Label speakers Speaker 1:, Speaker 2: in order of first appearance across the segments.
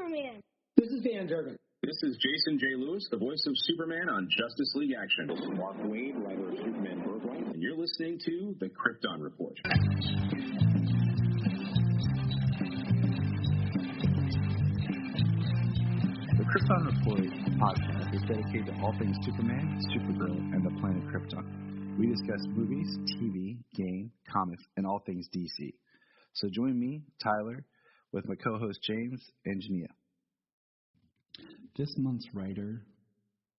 Speaker 1: Superman.
Speaker 2: This is Dan Durgan.
Speaker 3: This is Jason J. Lewis, the voice of Superman on Justice League Action.
Speaker 4: This is Mark Waid, writer of Superman Birthright.
Speaker 3: And you're listening to the Krypton Report.
Speaker 5: The Krypton Report podcast is dedicated to all things Superman, Supergirl, and the planet Krypton. We discuss movies, TV, game, comics, and all things DC. So join me, Tyler, with my co-host James and Jania. This month's writer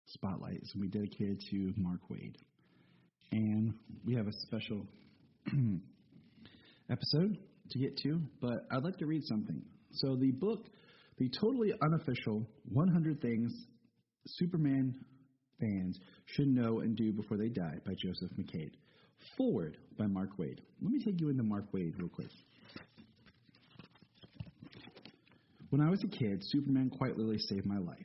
Speaker 5: spotlight is going to be dedicated to Mark Waid. And we have a special episode to get to, but I'd like to read something. So the book, the totally unofficial 100 Things Superman Fans Should Know and Do Before They Die by Joseph McCabe. Forward by Mark Waid. Let me take you into Mark Waid real quick. When I was a kid, Superman quite literally saved my life.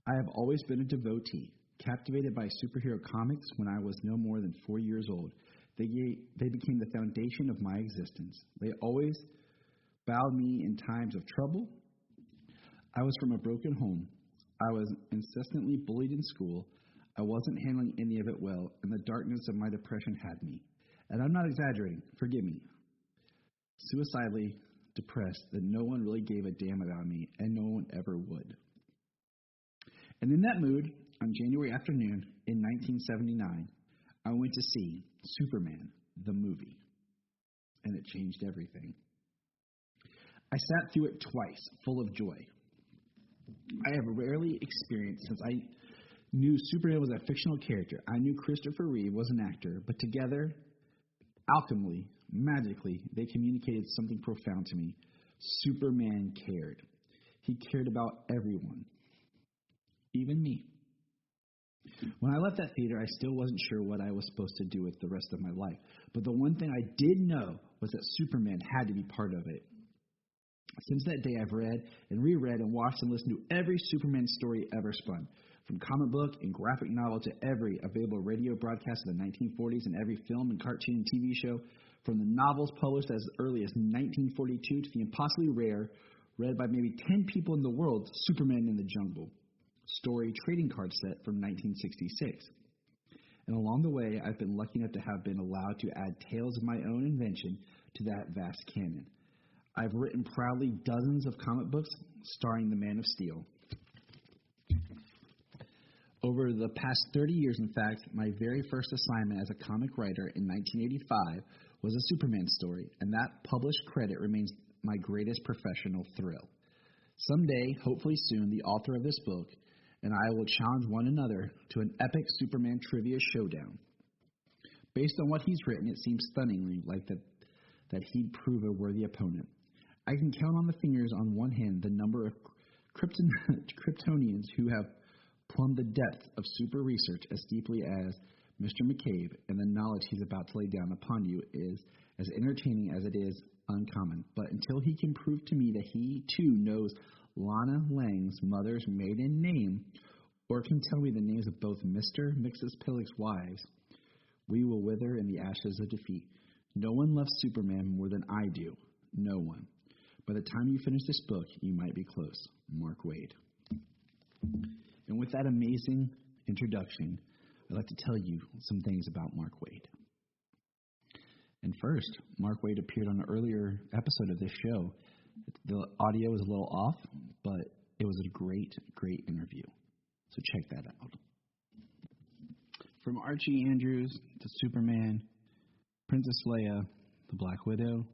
Speaker 5: I have always been a devotee, captivated by superhero comics when I was no more than 4 years old. They became the foundation of my existence. They always bowed me in times of trouble. I was from a broken home. I was incessantly bullied in school. I wasn't handling any of it well, and the darkness of my depression had me. And I'm not exaggerating, forgive me. Suicidally depressed that no one really gave a damn about me, and no one ever would. And in that mood, on January afternoon in 1979, I went to see Superman, the movie, and it changed everything. I sat through it twice, full of joy. I have rarely experienced, since I knew Superman was a fictional character. I knew Christopher Reeve was an actor, but together, alchemically, magically, they communicated something profound to me. Superman cared. He cared about everyone, even me. When I left that theater, I still wasn't sure what I was supposed to do with the rest of my life. But the one thing I did know was that Superman had to be part of it. Since that day, I've read and reread and watched and listened to every Superman story ever spun, from comic book and graphic novel to every available radio broadcast of the 1940s and every film and cartoon and TV show, from the novels published as early as 1942 to the impossibly rare, read by maybe 10 people in the world, Superman in the Jungle story trading card set from 1966. And along the way, I've been lucky enough to have been allowed to add tales of my own invention to that vast canon. I've written proudly dozens of comic books starring the Man of Steel. Over the past 30 years, in fact, my very first assignment as a comic writer in 1985 was a Superman story, and that published credit remains my greatest professional thrill. Someday, hopefully soon, the author of this book and I will challenge one another to an epic Superman trivia showdown. Based on what he's written, it seems stunningly like that he'd prove a worthy opponent. I can count on the fingers on one hand the number of Kryptonians who have plumbed the depth of super research as deeply as Mr. McCabe, and the knowledge he's about to lay down upon you is as entertaining as it is uncommon. But until he can prove to me that he, too, knows Lana Lang's mother's maiden name, or can tell me the names of both Mr. and Mrs. Pillock's wives, we will wither in the ashes of defeat. No one loves Superman more than I do. No one. By the time you finish this book, you might be close. Mark Waid. And with that amazing introduction, I'd like to tell you some things about Mark Waid. And first, Mark Waid appeared on an earlier episode of this show. The audio was a little off, but it was a great, great interview. So check that out. From Archie Andrews to Superman, Princess Leia, the Black Widow,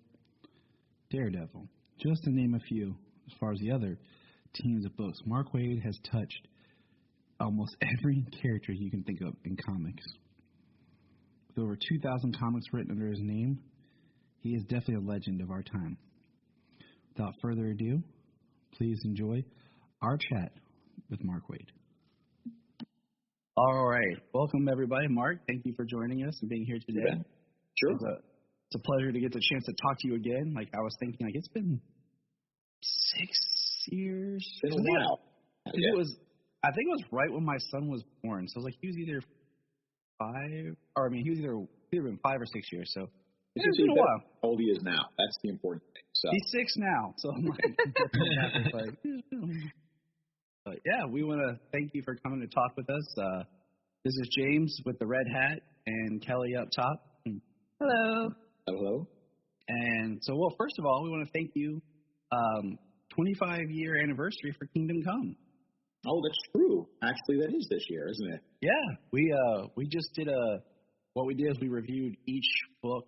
Speaker 5: Daredevil, just to name a few. As far as the other teams of books, Mark Waid has touched almost every character you can think of in comics. With over 2,000 comics written under his name, he is definitely a legend of our time. Without further ado, please enjoy our chat with Mark Waid. All right. Welcome, everybody. Mark, thank you for joining us and being here today.
Speaker 4: Yeah. Sure.
Speaker 5: It's a pleasure to get the chance to talk to you again. Like, I was thinking, like, it's been 6 years.
Speaker 4: It's been a while.
Speaker 5: I think it was right when my son was born. So, it was like, he was either 5, or, he was either been 5 or 6 years. So, It's been a while.
Speaker 1: How old he is now. That's the important thing. So
Speaker 5: he's 6 now. So I'm like, but yeah, we want to thank you for coming to talk with us. This is James with the red hat and Kelly up top.
Speaker 2: Hello.
Speaker 1: Hello.
Speaker 5: And so, well, first of all, we want to thank you. 25-year anniversary for Kingdom Come.
Speaker 1: Oh, that's true. Actually, that is this year, isn't it?
Speaker 5: Yeah, we just did what we did is we reviewed each book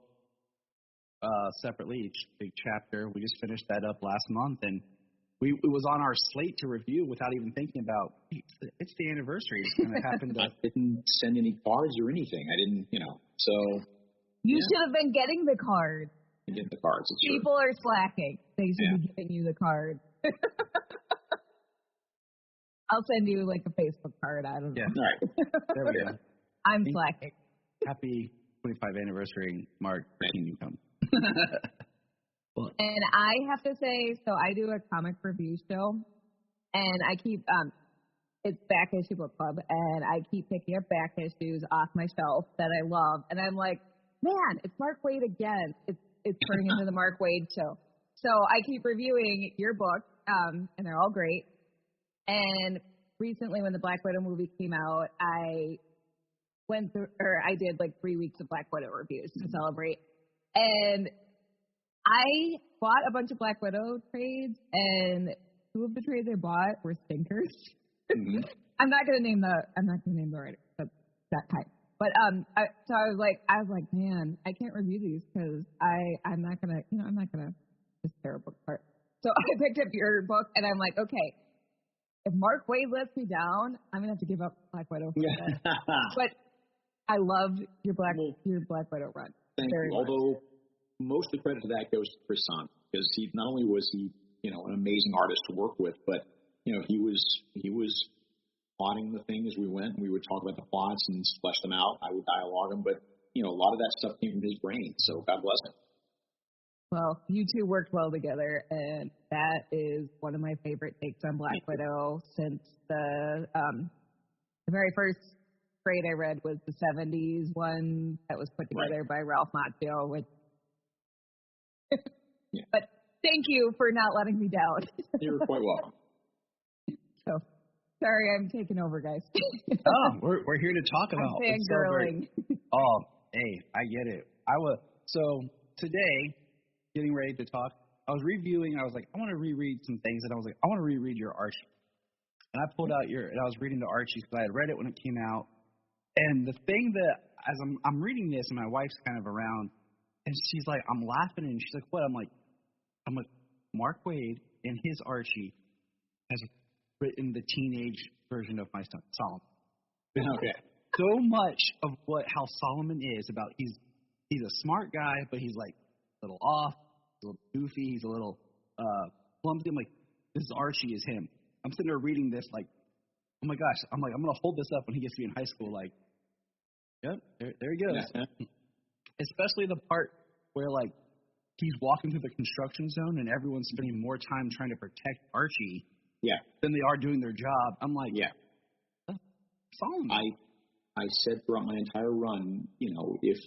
Speaker 5: separately, each big chapter. We just finished that up last month, and it was on our slate to review without even thinking about it's the anniversary. It's going to happen.
Speaker 1: I didn't send any cards or anything. I didn't, so.
Speaker 2: You should have been getting the cards.
Speaker 1: Get the cards.
Speaker 2: People are slacking. They should be giving you the card. I'll send you like a Facebook card. I don't know.
Speaker 1: Yeah. All right.
Speaker 5: There we go.
Speaker 2: I'm slacking.
Speaker 5: Happy 25th anniversary, Mark. Kingdom Come.
Speaker 2: And I have to say, so I do a comic review show, and I keep it's Back Issue Book Club, and I keep picking up back issues off my shelf that I love, and I'm like, man, it's Mark Waid again. It's turning into the Mark Waid show. So I keep reviewing your book, and they're all great. And recently, when the Black Widow movie came out, I did like 3 weeks of Black Widow reviews to celebrate. And I bought a bunch of Black Widow trades, and 2 of the trades I bought were stinkers.
Speaker 1: Mm-hmm.
Speaker 2: I'm not gonna name the writer, but that type. But I was like, man, I can't review these because I'm not gonna just tear a book apart. So I picked up your book, and I'm like, okay, if Mark Waid lets me down, I'm gonna have to give up Black Widow. But I loved your Black Widow run.
Speaker 1: Thank you. Although most of the credit to that goes to Chris Son, because he not only was he an amazing artist to work with, but he was plotting the thing as we went, and we would talk about the plots and flesh them out. I would dialogue them, but a lot of that stuff came from his brain. So God bless him.
Speaker 2: Well, you two worked well together, and that is one of my favorite takes on Black Widow since the very first trade I read was the 70s one that was put together by Ralph Macchio. But thank you for not letting me down.
Speaker 1: You're quite welcome.
Speaker 2: So, sorry I'm taking over, guys.
Speaker 5: We're here to talk about
Speaker 2: fangirling.
Speaker 5: Oh, hey, I get it. So today, getting ready to talk, I was reviewing, I was like, I want to reread some things, and I was like, I want to reread your Archie. And I pulled out and I was reading the Archie, because I had read it when it came out. And the thing that, as I'm reading this, and my wife's kind of around, and she's like, I'm laughing, and she's like, what? I'm like, Mark Waid in his Archie has written the teenage version of my son, Solomon.
Speaker 1: Okay.
Speaker 5: So much of how Solomon is about, he's a smart guy, but he's like a little off, a little goofy, he's a little clumsy. I'm like, this is Archie is him. I'm sitting there reading this like, oh my gosh, I'm like, I'm going to hold this up when he gets to be in high school, like, yep, there he goes. Yeah. Especially the part where, like, he's walking through the construction zone and everyone's spending more time trying to protect Archie than they are doing their job. I'm like, Solomon.
Speaker 1: I said throughout my entire run, if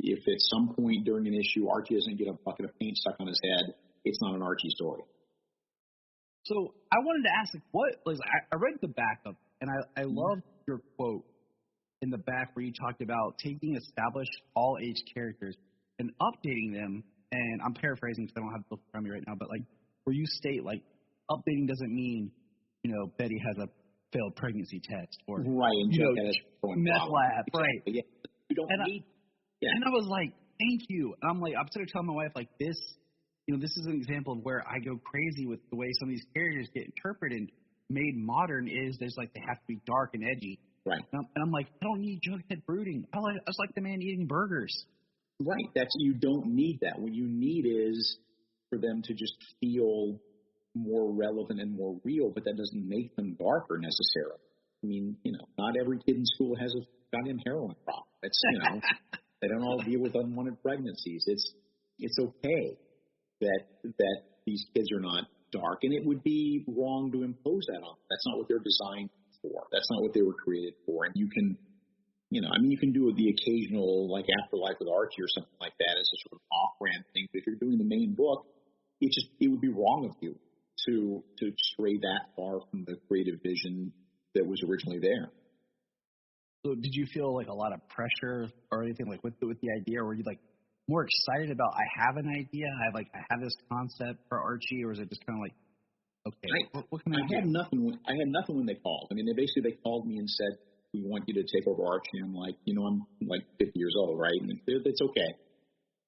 Speaker 1: at some point during an issue Archie doesn't get a bucket of paint stuck on his head, it's not an Archie story.
Speaker 5: So I wanted to ask, I read the backup, and I loved your quote in the back where you talked about taking established all-age characters and updating them, and I'm paraphrasing because I don't have the book in front of me right now, but like where you state like updating doesn't mean, Betty has a failed pregnancy test or meth lab, right?
Speaker 1: Yeah. You don't need.
Speaker 5: And I was like, thank you. And I'm sort of telling my wife like this. This is an example of where I go crazy with the way some of these characters get interpreted and made modern. There's like they have to be dark and edgy.
Speaker 1: Right.
Speaker 5: And I'm like, I don't need Jughead brooding. I just like the man eating burgers.
Speaker 1: Right. You don't need that. What you need is for them to just feel more relevant and more real, but that doesn't make them darker necessarily. I mean, not every kid in school has a goddamn heroin problem. It's, they don't all deal with unwanted pregnancies. It's okay that these kids are not dark, and it would be wrong to impose that on them. That's not what they're designed for. That's not what they were created for. And you can I mean, you can do the occasional, like, Afterlife with Archie or something like that as a sort of off-brand thing. But if you're doing the main book, it would be wrong of you to stray that far from the creative vision that was originally there.
Speaker 5: So did you feel like a lot of pressure or anything like with the idea, or were you like more excited about, I have an idea, I have this concept for Archie, or is it just kind of like, okay, what can I do?
Speaker 1: I had nothing when they called. I mean, they called me and said, we want you to take over Archie. I'm like, I'm like 50 years old, right? And it's okay,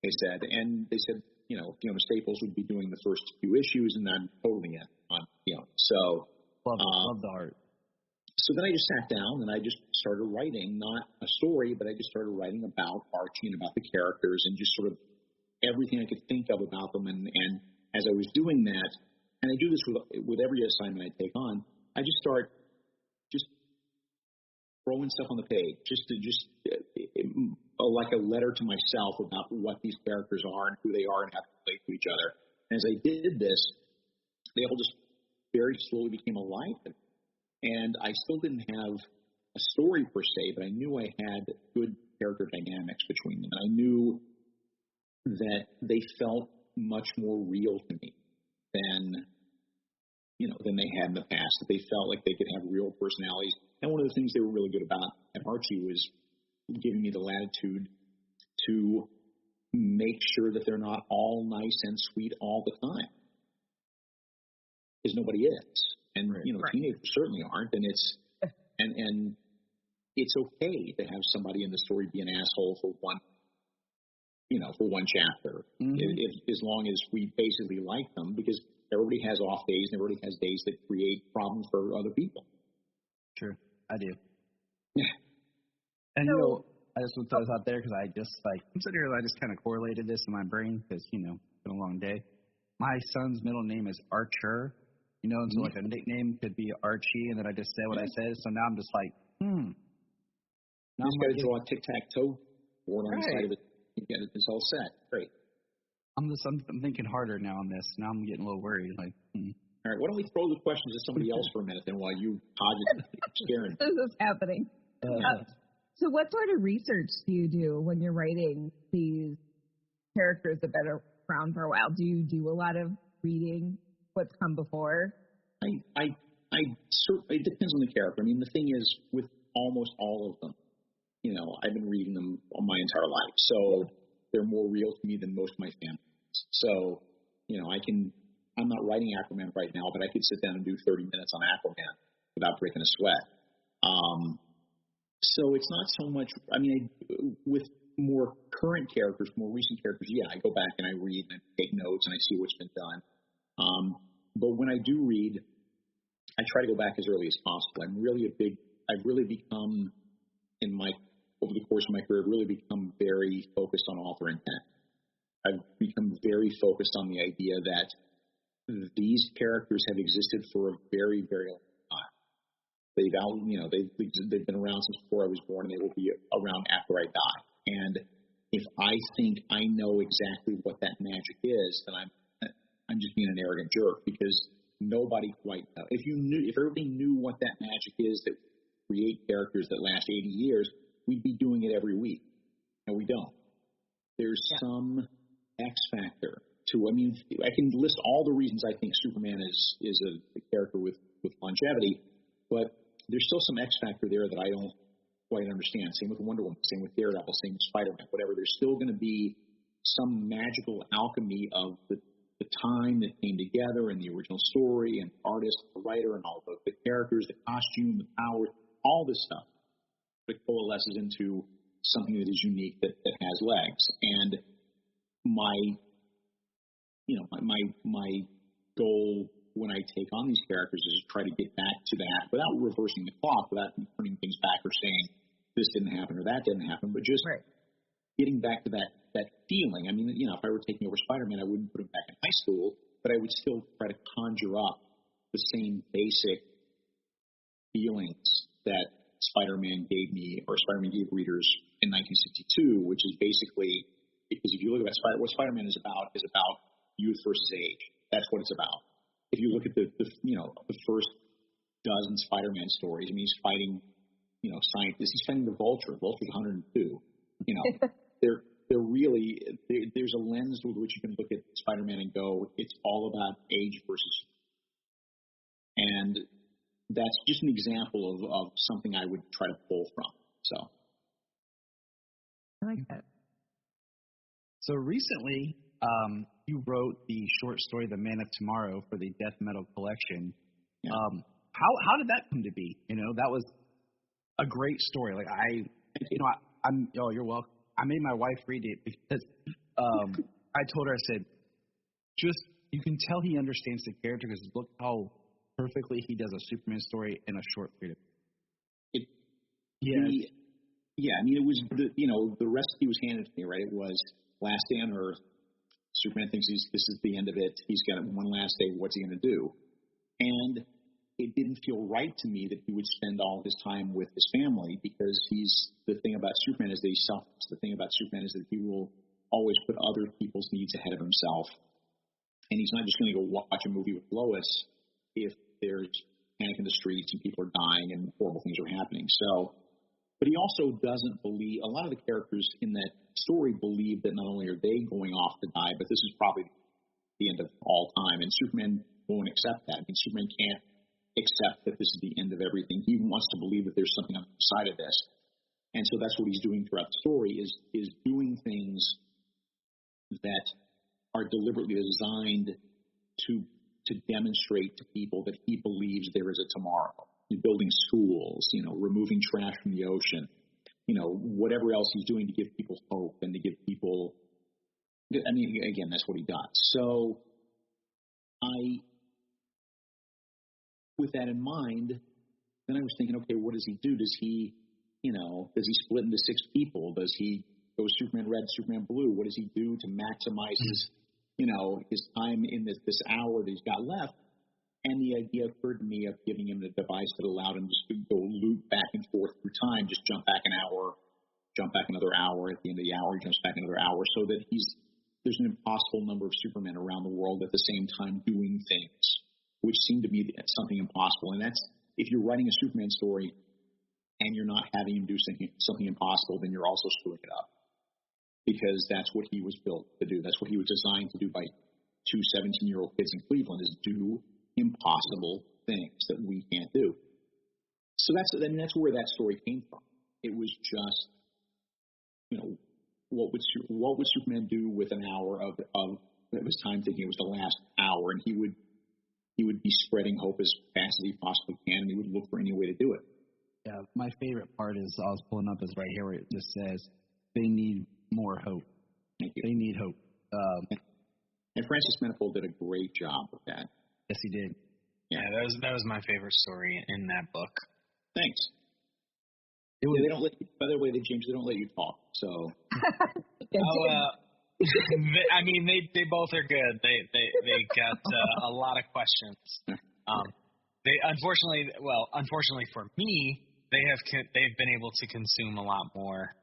Speaker 1: they said. And they said, Fiona Staples would be doing the first few issues, and I'm totally in on Fiona. So
Speaker 5: love the art.
Speaker 1: So then I just sat down and I just started writing, not a story, but I just started writing about Archie and about the characters and just sort of everything I could think of about them. And as I was doing that, and I do this with every assignment I take on, I just start just throwing stuff on the page, like a letter to myself about what these characters are and who they are and how they relate to each other. And as I did this, they all just very slowly became alive. And I still didn't have a story per se, but I knew I had good character dynamics between them. And I knew that they felt much more real to me than they had in the past, that they felt like they could have real personalities. And one of the things they were really good about at Archie was giving me the latitude to make sure that they're not all nice and sweet all the time, because nobody is. And, teenagers certainly aren't, and it's okay to have somebody in the story be an asshole for one chapter, as long as we basically like them, because everybody has off days and everybody has days that create problems for other people.
Speaker 5: Sure, I do.
Speaker 1: Yeah.
Speaker 5: And, I just want to throw this out there because I'm sitting here, I just kind of correlated this in my brain because, it's been a long day. My son's middle name is Archer. And so like a nickname could be Archie, and then I just said what I said. So now I'm just like, Now
Speaker 1: just got to draw a tic-tac-toe board on the side of it. It's all set. Great.
Speaker 5: I'm thinking harder now on this. Now I'm getting a little worried. Like,
Speaker 1: All right, why don't we throw the questions to somebody else for a minute then while you posit scaring.
Speaker 2: This is happening. So what sort of research do you do when you're writing these characters that have been around for a while? Do you do a lot of reading what's come before?
Speaker 1: It depends on the character. I mean, the thing is, with almost all of them, I've been reading them all my entire life, so they're more real to me than most of my family. So, I'm not writing Aquaman right now, but I could sit down and do 30 minutes on Aquaman without breaking a sweat. So it's not so much, with more current characters, more recent characters, I go back and I read and I take notes and I see what's been done. But when I do read, I try to go back as early as possible. I've really become, over the course of my career, really become very focused on author intent. I've become very focused on the idea that these characters have existed for a very, very long time. They've been around since before I was born, and they will be around after I die. And if I think I know exactly what that magic is, then I'm just being an arrogant jerk, because nobody quite knows. If everybody knew what that magic is that create characters that last 80 years, we'd be doing it every week. No, we don't. There's some X factor to. I can list all the reasons I think Superman is a character with longevity, but there's still some X factor there that I don't quite understand. Same with Wonder Woman, same with Daredevil, same with Spider-Man, whatever. There's still going to be some magical alchemy of the time that came together in the original story, and the artist, the writer, and all the characters, the costume, the powers, all this stuff that coalesces into something that is unique, that has legs. And my goal when I take on these characters is to try to get back to that without reversing the clock, without turning things back or saying this didn't happen or that didn't happen, but just getting back to that feeling. If I were taking over Spider-Man, I wouldn't put him back in high school, but I would still try to conjure up the same basic feelings that Spider-Man gave me, or Spider-Man gave readers in 1962, which is basically, because if you look at what Spider-Man is about youth versus age. That's what it's about. If you look at the first dozen Spider-Man stories, he's fighting scientist. He's fighting the Vulture. Vulture's 102. They're really there's a lens with which you can look at Spider-Man and go, it's all about age versus, and that's just an example of something I would try to pull from. So
Speaker 2: I like that.
Speaker 5: So recently, you wrote the short story "The Man of Tomorrow" for the Death Metal collection.
Speaker 1: Yeah.
Speaker 5: How did that come to be? That was a great story. Like you're welcome. I made my wife read it because I told her, I said, you can tell he understands the character because look how perfectly he does a Superman story in a short period.
Speaker 1: It was the recipe was handed to me, right? It was last day on Earth. Superman thinks this is the end of it. He's got one last day. What's he going to do? And it didn't feel right to me that he would spend all his time with his family because the thing about Superman is that he's selfless. The thing about Superman is that he will always put other people's needs ahead of himself. And he's not just going to go watch a movie with Lois if there's panic in the streets and people are dying and horrible things are happening. So, but he also doesn't believe, a lot of the characters in that story believe that not only are they going off to die, but this is probably the end of all time. And Superman won't accept that. I mean, Superman can't accept that this is the end of everything. He wants to believe that there's something on the side of this. And so that's what he's doing throughout the story is doing things that are deliberately designed to demonstrate to people that he believes there is a tomorrow. Building schools, removing trash from the ocean, whatever else he's doing to give people hope and to give people, again, that's what he does. So with that in mind, then I was thinking, okay, what does he do? Does he split into 6 people? Does he go Superman Red, Superman Blue? What does he do to maximize his time in this hour that he's got left? And the idea occurred to me of giving him the device that allowed him just to go loop back and forth through time, just jump back an hour, jump back another hour. At the end of the hour, he jumps back another hour, so that there's an impossible number of Supermen around the world at the same time doing things, which seemed to be something impossible. And that's, if you're writing a Superman story and you're not having him do something impossible, then you're also screwing it up. Because that's what he was built to do. That's what he was designed to do by 2 17-year-old kids in Cleveland, is do impossible things that we can't do. So that's where that story came from. It was just, what would Superman do with an hour of his time thinking it was the last hour, and he would be spreading hope as fast as he possibly can, and he would look for any way to do it.
Speaker 5: Yeah, my favorite part is, I was pulling up, is right here where it just says, they need more hope.
Speaker 1: Thank you.
Speaker 5: They need hope.
Speaker 1: And Francis Manifold did a great job with that.
Speaker 5: Yes, he did.
Speaker 6: Yeah, that was my favorite story in that book.
Speaker 1: Thanks. They don't let you, by the way, James, they don't let you talk. So.
Speaker 6: They both are good. They got a lot of questions. Unfortunately for me, they've been able to consume a lot more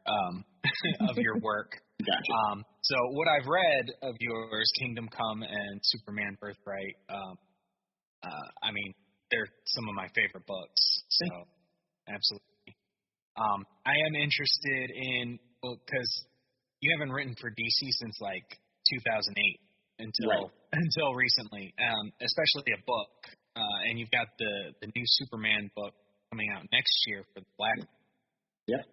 Speaker 6: of your work.
Speaker 1: Gotcha.
Speaker 6: So what I've read of yours, Kingdom Come and Superman Birthright, they're some of my favorite books. So absolutely. I am interested in, because you haven't written for DC since like 2008 until recently, especially a book. And you've got the new Superman book coming out next year for the Black.
Speaker 1: Yeah.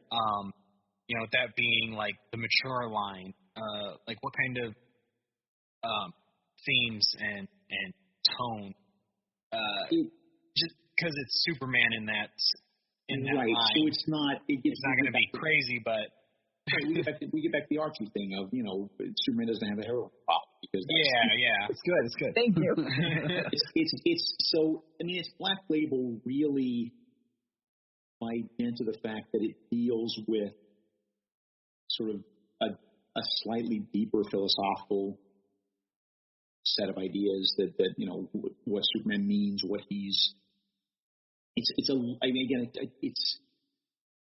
Speaker 6: With that being like the mature line, like what kind of themes and tone, just because it's Superman in that
Speaker 1: right.
Speaker 6: line.
Speaker 1: So it's not
Speaker 6: going to be crazy, but
Speaker 1: we get back to the Archie thing of, Superman doesn't have a hero problem because
Speaker 5: it's good.
Speaker 2: Thank you.
Speaker 1: It's Black Label really by dint of the fact that it deals with sort of a slightly deeper philosophical set of ideas that what Superman means, what he's. It's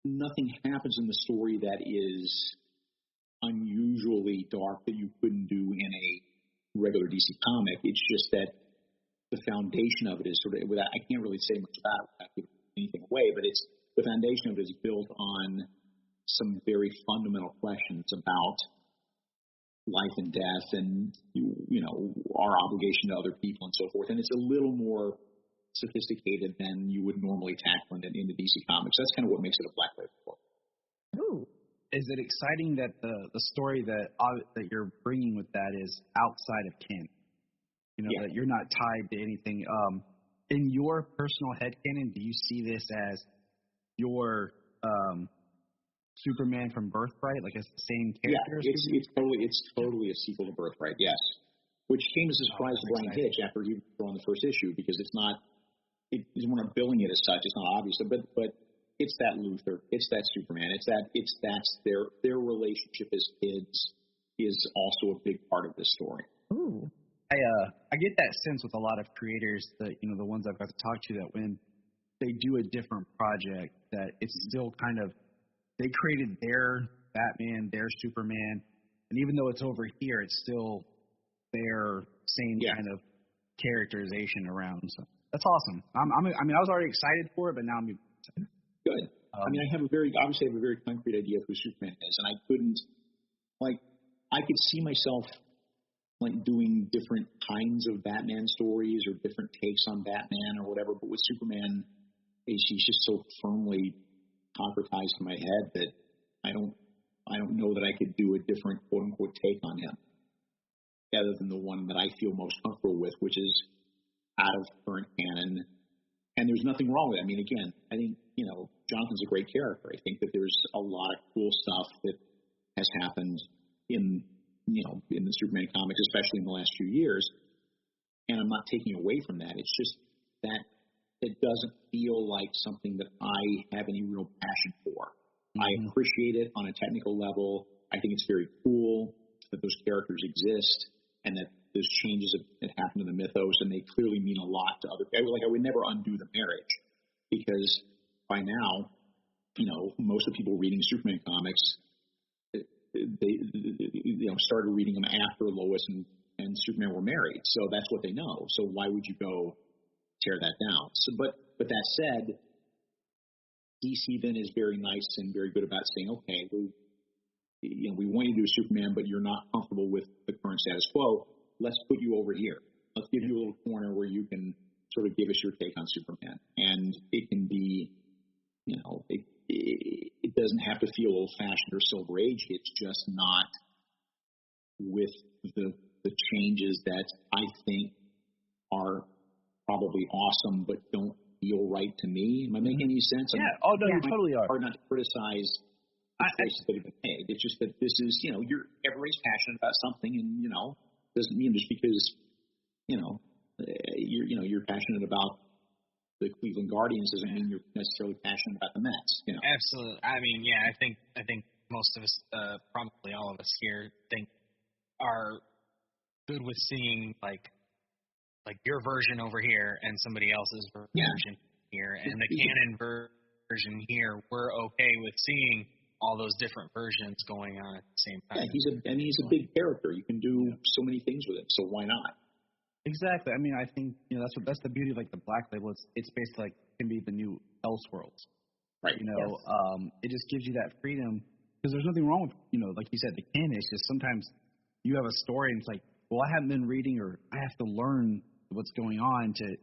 Speaker 1: nothing happens in the story that is unusually dark that you couldn't do in a regular DC comic. It's just that the foundation of it is sort of, I can't really say much about it without giving anything away, but it's the foundation of it is built on some very fundamental questions about life and death and, our obligation to other people and so forth. And it's a little more sophisticated than you would normally tackle in the DC Comics. That's kind of what makes it a Black Label book.
Speaker 5: Ooh. Is it exciting that the story that you're bringing with that is outside of canon? That you're not tied to anything. In your personal headcanon, do you see this as your Superman from Birthright, like it's the same character?
Speaker 1: Yeah, it's totally a sequel to Birthright. Yes, which came as a surprise to Brian Hitch after he wrote on the first issue, because it's not. We're not billing it as such. It's not obvious, but it's that Luthor, it's that Superman, that's their relationship as kids is also a big part of this story.
Speaker 5: Ooh, I get that sense with a lot of creators that the ones I've got to talk to, that when they do a different project, that it's still kind of, they created their Batman, their Superman, and even though it's over here, it's still their same kind of characterization around. So that's awesome. I was already excited for it, but now I'm excited.
Speaker 1: Good. I have a very concrete idea of who Superman is, and I couldn't, I could see myself doing different kinds of Batman stories or different takes on Batman or whatever, but with Superman, he's just so firmly concretized in my head that I don't know that I could do a different quote unquote take on him, other than the one that I feel most comfortable with, which is out of current canon. And there's nothing wrong with it. Again, I think, Jonathan's a great character. I think that there's a lot of cool stuff that has happened in the Superman comics, especially in the last few years. And I'm not taking away from that. It's just that it doesn't feel like something that I have any real passion for. Mm-hmm. I appreciate it on a technical level. I think it's very cool that those characters exist and that those changes that happen in the mythos, and they clearly mean a lot to other people. I would never undo the marriage, because by now, most of the people reading Superman comics, they started reading them after Lois and Superman were married. So that's what they know. So why would you go tear that down? So, but that said, DC then is very nice and very good about saying, okay, we want you to do Superman, but you're not comfortable with the current status quo. Let's put you over here. Let's give you a little corner where you can sort of give us your take on Superman. And it can be, it doesn't have to feel old-fashioned or Silver Age. It's just not with the changes that I think are probably awesome but don't feel right to me. Am I making any sense?
Speaker 5: Yeah. Oh, no, you totally are.
Speaker 1: Hard not to criticize the choices that have been made. It's just that this is, everybody's passionate about something, and, doesn't mean just because, you're passionate about the Cleveland Guardians doesn't mean you're necessarily passionate about the Mets.
Speaker 6: Absolutely. I think most of us, probably all of us here, are good with seeing like your version over here and somebody else's version here, and the canon version here. We're okay with seeing all those different versions going on at the same time.
Speaker 1: Yeah, he's a big character. You can do so many things with him, so why not?
Speaker 5: Exactly. I think that's the beauty of the Black Label. It's basically can be the new Elseworlds, right? It just gives you that freedom, because there's nothing wrong with like you said, the canon. It's just sometimes you have a story and it's well, I haven't been reading, or I have to learn what's going on to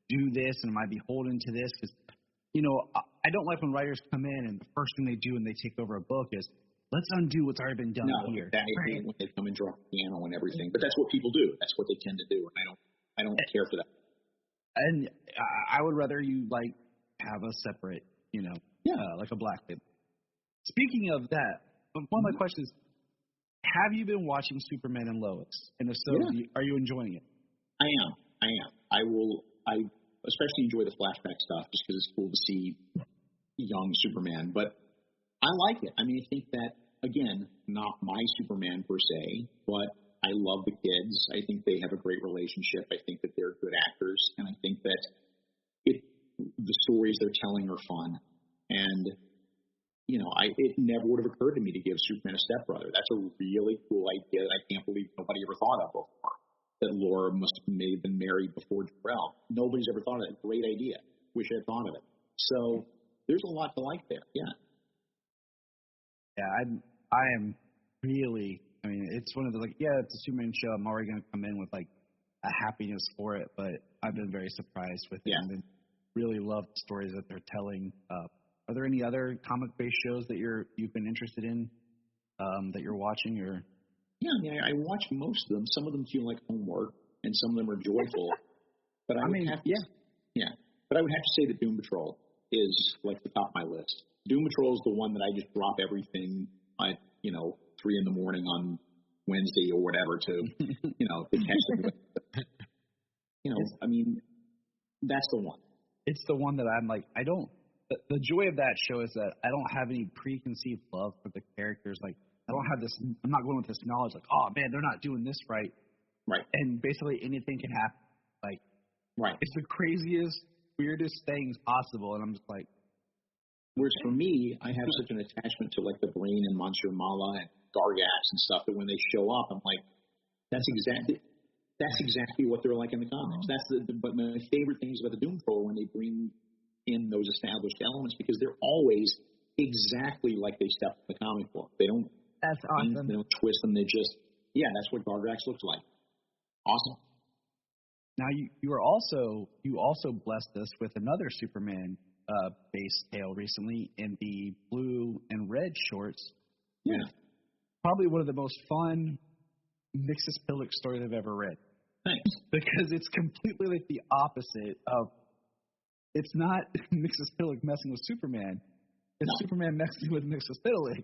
Speaker 5: do this, and am I beholden to this? Because I don't like when writers come in and the first thing they do when they take over a book is, let's undo what's already been done here.
Speaker 1: That is when they come and drop the piano and everything. But that's what people do. That's what they tend to do, and I don't care for that. And
Speaker 5: I would rather you have a separate, like a Black Label. Speaking of that, one of my questions: have you been watching Superman and Lois? And if so, are you enjoying it?
Speaker 1: I am. I especially enjoy the flashback stuff just because it's cool to see young Superman. But I like it. I think that, again, not my Superman per se, but I love the kids. I think they have a great relationship. I think that they're good actors. And I think that the stories they're telling are fun. And, it never would have occurred to me to give Superman a stepbrother. That's a really cool idea that I can't believe nobody ever thought of before. That Laura may have been married before Jor-El. Nobody's ever thought of it. Great idea. Wish I had thought of it. So there's a lot to like there. Yeah.
Speaker 5: Yeah, I am really. I mean, it's one of the it's a Superman show. I'm already going to come in with like a happiness for it, but I've been very surprised with it and really love the stories that they're telling. Are there any other comic-based shows that you've been interested in that you're watching or?
Speaker 1: Yeah, I mean, I watch most of them. Some of them feel like homework, and some of them are joyful. But I would have to say that Doom Patrol is like the top of my list. Doom Patrol is the one that I just drop everything at 3 a.m. on Wednesday or whatever to to catch them. I mean, that's the one.
Speaker 5: It's the one that I'm like, I don't. The joy of that show is that I don't have any preconceived love for the characters. Like, I don't have this. I'm not going with this knowledge. Like, oh man, they're not doing this right.
Speaker 1: Right.
Speaker 5: And basically anything can happen. Like,
Speaker 1: right.
Speaker 5: It's the craziest, weirdest things possible, and I'm just like.
Speaker 1: Whereas for me, I have such an attachment to like the Brain and Monsieur Mala and Gargax and stuff that when they show up, I'm like, that's exactly what they're like in the comics. But my favorite things about the Doom Patrol when they bring in those established elements because they're always exactly like they stepped in the comic book. They don't.
Speaker 2: That's awesome.
Speaker 1: They don't twist them. They just that's what Gargax looks like. Awesome.
Speaker 5: Now you also blessed us with another Superman based tale recently in the blue and red shorts.
Speaker 1: Yeah.
Speaker 5: Probably one of the most fun Mixus-Pillock stories I've ever read.
Speaker 1: Thanks.
Speaker 5: Because it's completely like the opposite of. It's not Mixus-Pillock messing with Superman. It's Superman messing with Mixus-Pillock.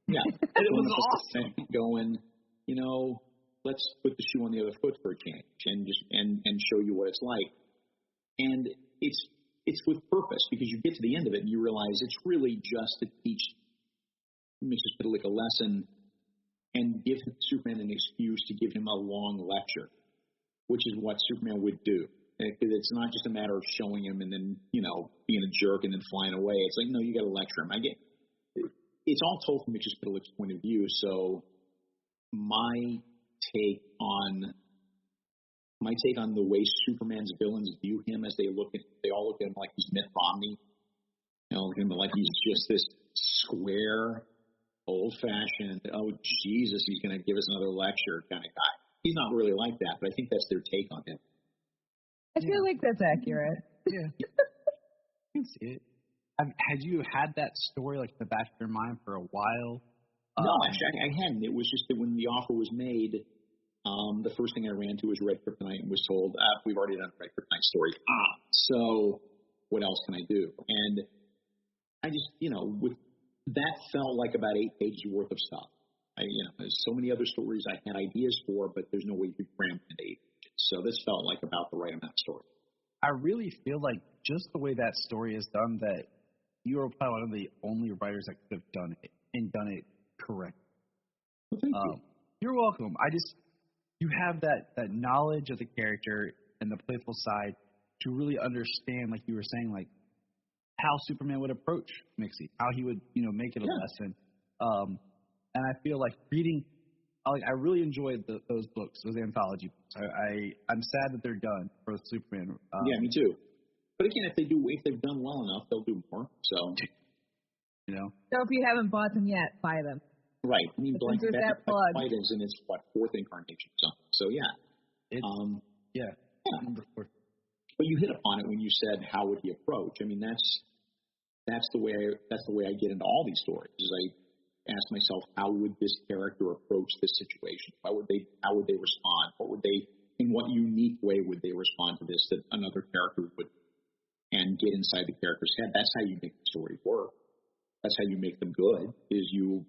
Speaker 1: Yeah.
Speaker 5: And it was awesome.
Speaker 1: Going, let's put the shoe on the other foot for a change and show you what it's like. And it's with purpose because you get to the end of it and you realize it's really just to teach Mixus-Pillock a lesson and give Superman an excuse to give him a long lecture, which is what Superman would do. Because it's not just a matter of showing him and then, being a jerk and then flying away. It's like, no, you got to lecture him. It's all told from Mixus-Pillock's point of view. So my take on the way Superman's villains view him as they all look at him like he's Mitt Romney. Him like he's just this square, old-fashioned, oh, Jesus, he's going to give us another lecture kind of guy. He's not really like that, but I think that's their take on him.
Speaker 2: I feel like that's accurate.
Speaker 5: Yeah. I can see it. Had you had that story like in the back of your mind for a while?
Speaker 1: No, actually, I hadn't. It was just that when the offer was made, the first thing I ran to was Red Kryptonite and was told, we've already done a Red Kryptonite story. So what else can I do? And I just, that felt like about 8 pages worth of stuff. There's so many other stories I had ideas for, but there's no way you could cram it into 8 pages. So this felt like about the right amount of story.
Speaker 5: I really feel like just the way that story is done, that you are probably one of the only writers that could have done it and done it correctly.
Speaker 1: Well, thank you.
Speaker 5: You're welcome. You have that knowledge of the character and the playful side to really understand, like you were saying, like how Superman would approach Mixie, how he would, make it a lesson. And I feel like reading, I really enjoyed those books, those anthology books. I'm sad that they're done for Superman.
Speaker 1: Yeah, me too. But again, if they've done well enough, they'll do more. So,
Speaker 2: So if you haven't bought them yet, buy them.
Speaker 1: Right. I mean, Black
Speaker 2: plug.
Speaker 1: is in its fourth incarnation. So yeah.
Speaker 5: Number 4.
Speaker 1: But you hit upon it when you said, "How would he approach?" I mean, that's the way I get into all these stories. Is I ask myself, how would this character approach this situation? How would they respond? In what unique way would they respond to this that another character would? And get inside the character's head. That's how you make the story work. That's how you make them good. Is you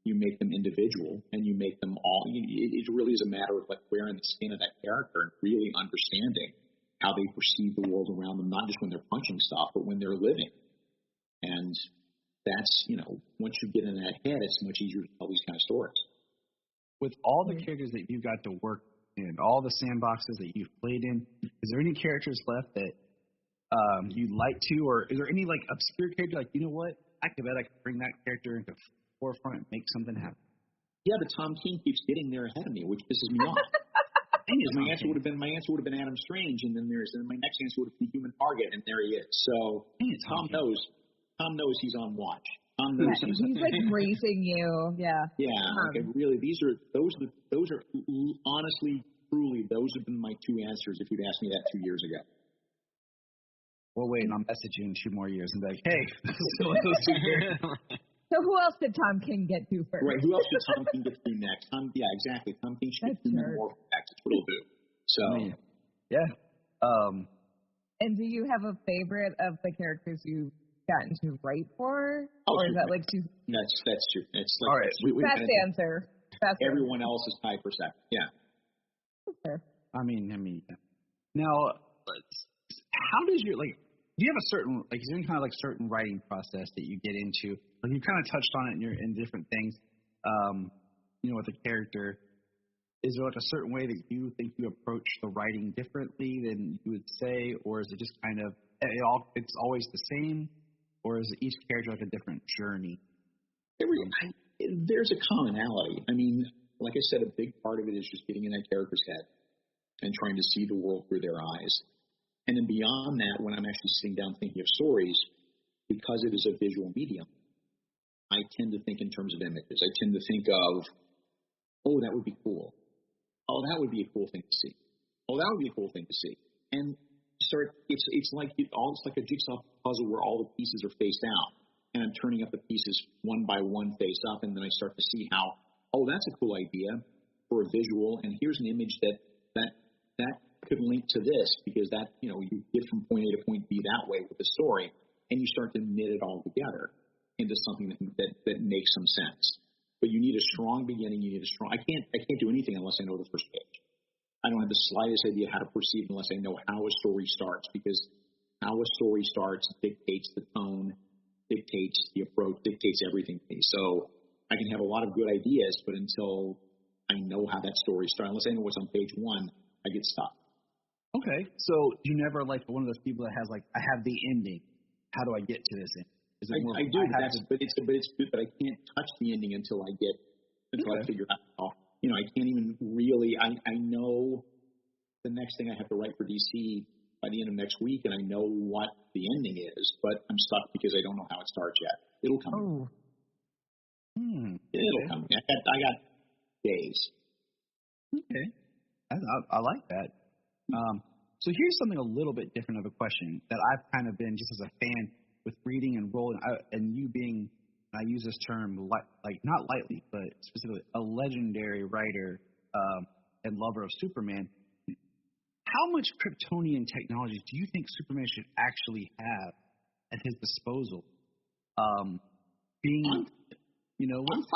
Speaker 1: make them individual and you make them all. It really is a matter of like wearing the skin of that character and really understanding how they perceive the world around them, not just when they're punching stuff, but when they're living. And that's, once you get in that head, it's much easier to tell these kind of stories.
Speaker 5: With all the characters that you got to work in, all the sandboxes that you've played in, is there any characters left that you'd like to, or is there any like obscure character like, I bet I could bring that character into forefront and make something happen?
Speaker 1: Yeah, but Tom King keeps getting there ahead of me, which pisses me off. My answer would have been Adam Strange, and then my next answer would have been Human Target, and there he is. So Tom knows Tom knows he's on watch. Tom knows
Speaker 2: he's like racing you. Yeah.
Speaker 1: Yeah. Really, those are honestly, truly, those have been my two answers if you'd asked me that 2 years ago.
Speaker 5: Well, wait, and I'll message you in 2 more years and be like, hey, this is one of those 2 years.
Speaker 2: So who else did Tom King get to first?
Speaker 1: Right. Who else did Tom King get to next? Yeah, exactly. Tom King should get to more facts. That's what he'll do. So.
Speaker 5: Yeah.
Speaker 2: And do you have a favorite of the characters you've gotten to write for? Or is that like two?
Speaker 1: That's true. It's like,
Speaker 5: all right.
Speaker 2: Best answer.
Speaker 1: Everyone else is tied for second. Yeah.
Speaker 2: Okay.
Speaker 5: I mean, now, how does your, like, do you have a certain, like, is there any kind of, like, certain writing process that you get into? Like, you kind of touched on it in different things, with the character. Is there, like, a certain way that you think you approach the writing differently than you would say, or is it just kind of, it's always the same, or is each character like a different journey?
Speaker 1: There's a commonality. I mean, like I said, a big part of it is just getting in that character's head and trying to see the world through their eyes. And then beyond that, when I'm actually sitting down thinking of stories, because it is a visual medium, I tend to think in terms of images. I tend to think of, oh, that would be cool. Oh, that would be a cool thing to see. Oh, that would be a cool thing to see. And it's like a jigsaw puzzle where all the pieces are faced out, and I'm turning up the pieces one by one face up, and then I start to see how, oh, that's a cool idea for a visual, and here's an image that could link to this, because that, you get from point A to point B that way with the story, and you start to knit it all together into something that makes some sense. But you need a strong beginning. I can't do anything unless I know the first page. I don't have the slightest idea how to proceed unless I know how a story starts, because how a story starts dictates the tone, dictates the approach, dictates everything to me. So I can have a lot of good ideas, but until I know how that story starts, unless I know what's on page one, I get stuck.
Speaker 5: Okay, so you never like one of those people that has like, I have the ending. How do I get to this end?
Speaker 1: I do, but it's good, but I can't touch the ending until I figure out. I can't even really. I know the next thing I have to write for DC by the end of next week, and I know what the ending is, but I'm stuck because I don't know how it starts yet. It'll come.
Speaker 5: Oh.
Speaker 1: It'll come. I got days.
Speaker 5: Okay, I like that. So here's something a little bit different of a question that I've kind of been just as a fan with reading and rolling, and you being, I use this term like not lightly, but specifically a legendary writer and lover of Superman. How much Kryptonian technology do you think Superman should actually have at his disposal? I'm
Speaker 1: fine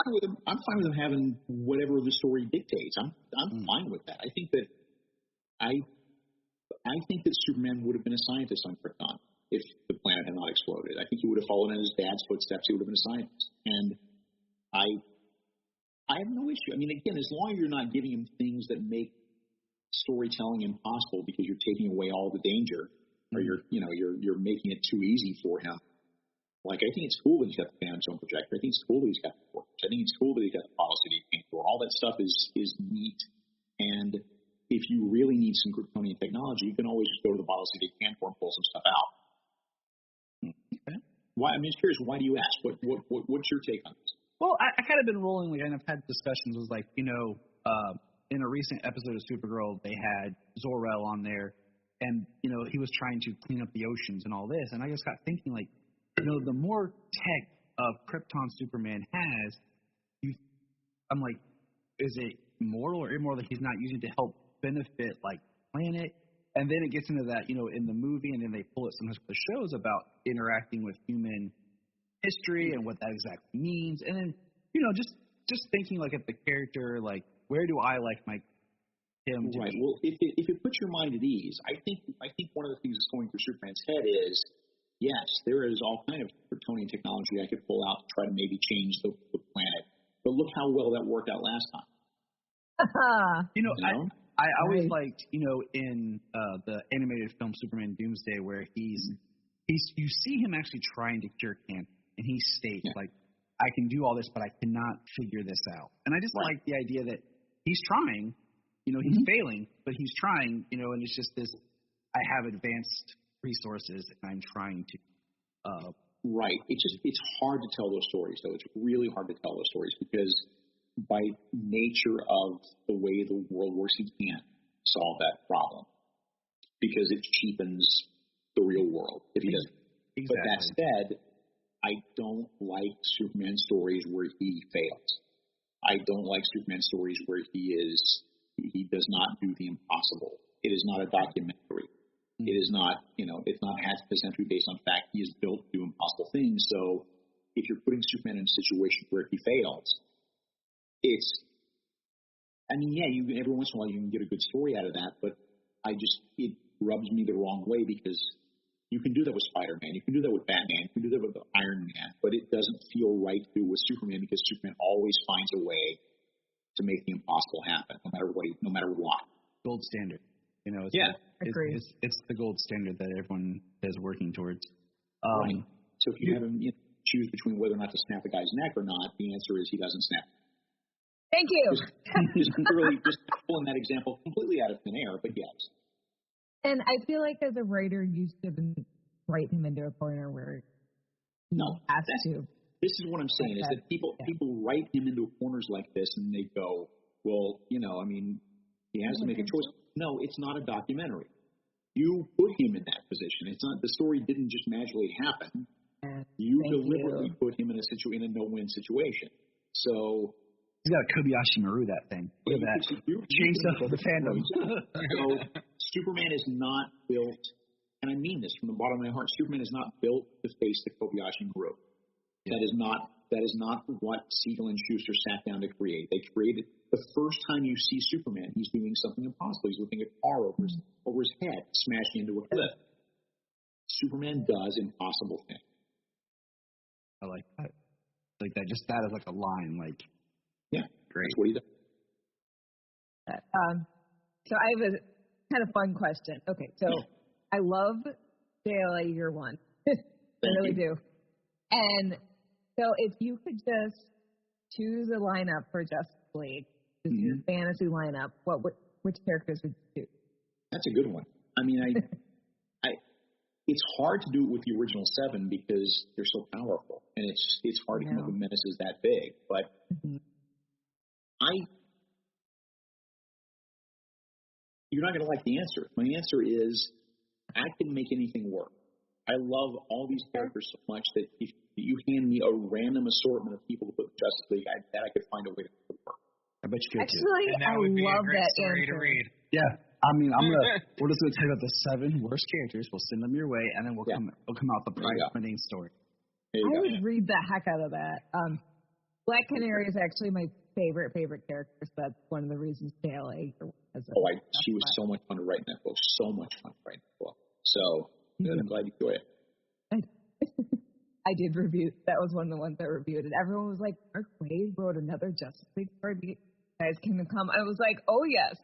Speaker 1: with him. I'm fine with him having whatever the story dictates. I'm fine with that. I think that Superman would have been a scientist on Krypton if the planet had not exploded. I think he would have followed in his dad's footsteps. He would have been a scientist. And I have no issue. I mean, again, as long as you're not giving him things that make storytelling impossible because you're taking away all the danger, or you're making it too easy for him. Like, I think it's cool that he's got the Phantom Zone projector. I think it's cool that he's got the torch. I think it's cool that he's got the policy paint for. All that stuff is neat. And if you really need some Kryptonian technology, you can always just go to the Bottle City Cantor and pull some stuff out.
Speaker 5: Okay.
Speaker 1: Why? I'm just curious. Why do you ask? What's your take on this?
Speaker 5: Well, I kind of been rolling, and I've had discussions with, like, in a recent episode of Supergirl, they had Zor-El on there, and, he was trying to clean up the oceans and all this, and I just got thinking, like, the more tech of Krypton Superman has, I'm like, is it mortal or immoral that he's not using to help benefit, like, planet? And then it gets into that, in the movie, and then they pull it sometimes for the shows about interacting with human history and what that exactly means. And then, just thinking, like, at the character, like, where do I like him to
Speaker 1: right.
Speaker 5: be?
Speaker 1: Well, if it puts your mind at ease, I think one of the things that's going through Superman's head is, yes, there is all kind of Kryptonian technology I could pull out to try to maybe change the planet. But look how well that worked out last time.
Speaker 5: I always liked, in the animated film Superman Doomsday, where you see him actually trying to cure cancer, and he states, like, I can do all this, but I cannot figure this out. And I just like the idea that he's trying, he's failing, but he's trying, and it's just this, I have advanced resources, and I'm trying to
Speaker 1: Right. It's hard to tell those stories, though. It's really hard to tell those stories because by nature of the way the world works, he can't solve that problem because it cheapens the real world if he doesn't.
Speaker 5: Exactly.
Speaker 1: But that said, I don't like Superman stories where he fails. I don't like Superman stories where he does not do the impossible. It is not a documentary. It is not, it's not half the century based on fact. He is built to do impossible things. So if you're putting Superman in a situation where he fails, every once in a while you can get a good story out of that, but it rubs me the wrong way because you can do that with Spider-Man, you can do that with Batman, you can do that with Iron Man, but it doesn't feel right to do with Superman because Superman always finds a way to make the impossible happen, no matter what.
Speaker 5: Gold standard. It's the gold standard that everyone is working towards.
Speaker 1: Right. So if you have him choose between whether or not to snap a guy's neck or not, the answer is he doesn't snap.
Speaker 2: Thank you.
Speaker 1: Just pulling that example completely out of thin air, but yes.
Speaker 2: And I feel like as a writer, you shouldn't write him into a corner where he has to.
Speaker 1: This is what I'm saying, is that people write him into corners like this, and they go, well, he has to make a choice. No, it's not a documentary. You put him in that position. It's not, the story didn't just magically happen. You deliberately put him in a no-win situation. So
Speaker 5: he's got a Kobayashi Maru, that thing. Look at that. Change stuff for the fandom.
Speaker 1: So Superman is not built, and I mean this from the bottom of my heart, Superman is not built to face the Kobayashi Maru. Yeah. That is not what Siegel and Schuster sat down to create. They created, the first time you see Superman, he's doing something impossible. He's lifting a car over his head, smashing into a cliff. Superman does impossible things.
Speaker 5: I like that. Like that. Just that is like a line. Like,
Speaker 1: yeah,
Speaker 5: great.
Speaker 1: That's what he does.
Speaker 2: So I have a kind of fun question. Okay, so I love JLA Year One. I really do. And so if you could just choose a lineup for Justice League, your fantasy lineup, which characters would you choose?
Speaker 1: That's a good one. I mean, it's hard to do it with the original 7 because they're so powerful, and it's hard to come up with menaces that big. But you're not going to like the answer. My answer is I can make anything work. I love all these characters so much that if you hand me a random assortment of people to put in Justice League, I could find a way to make it work.
Speaker 5: I bet you could.
Speaker 2: Actually,
Speaker 6: and that would be a great story
Speaker 2: answer.
Speaker 6: to read.
Speaker 5: Yeah. I mean, we're just going to tell you about the 7 worst characters. We'll send them your way, and then we'll come out the prize-winning story.
Speaker 2: I would read the heck out of that. Black Canary is actually my favorite character, so that's one of the reasons JLA.
Speaker 1: She was so much fun to write in that book. So much fun to write in that book. So I'm glad you enjoyed it.
Speaker 2: I did review. That was one of the ones I reviewed, and everyone was like, "Mark Waid wrote another Justice League story. You guys can come." I was like, "Oh yes."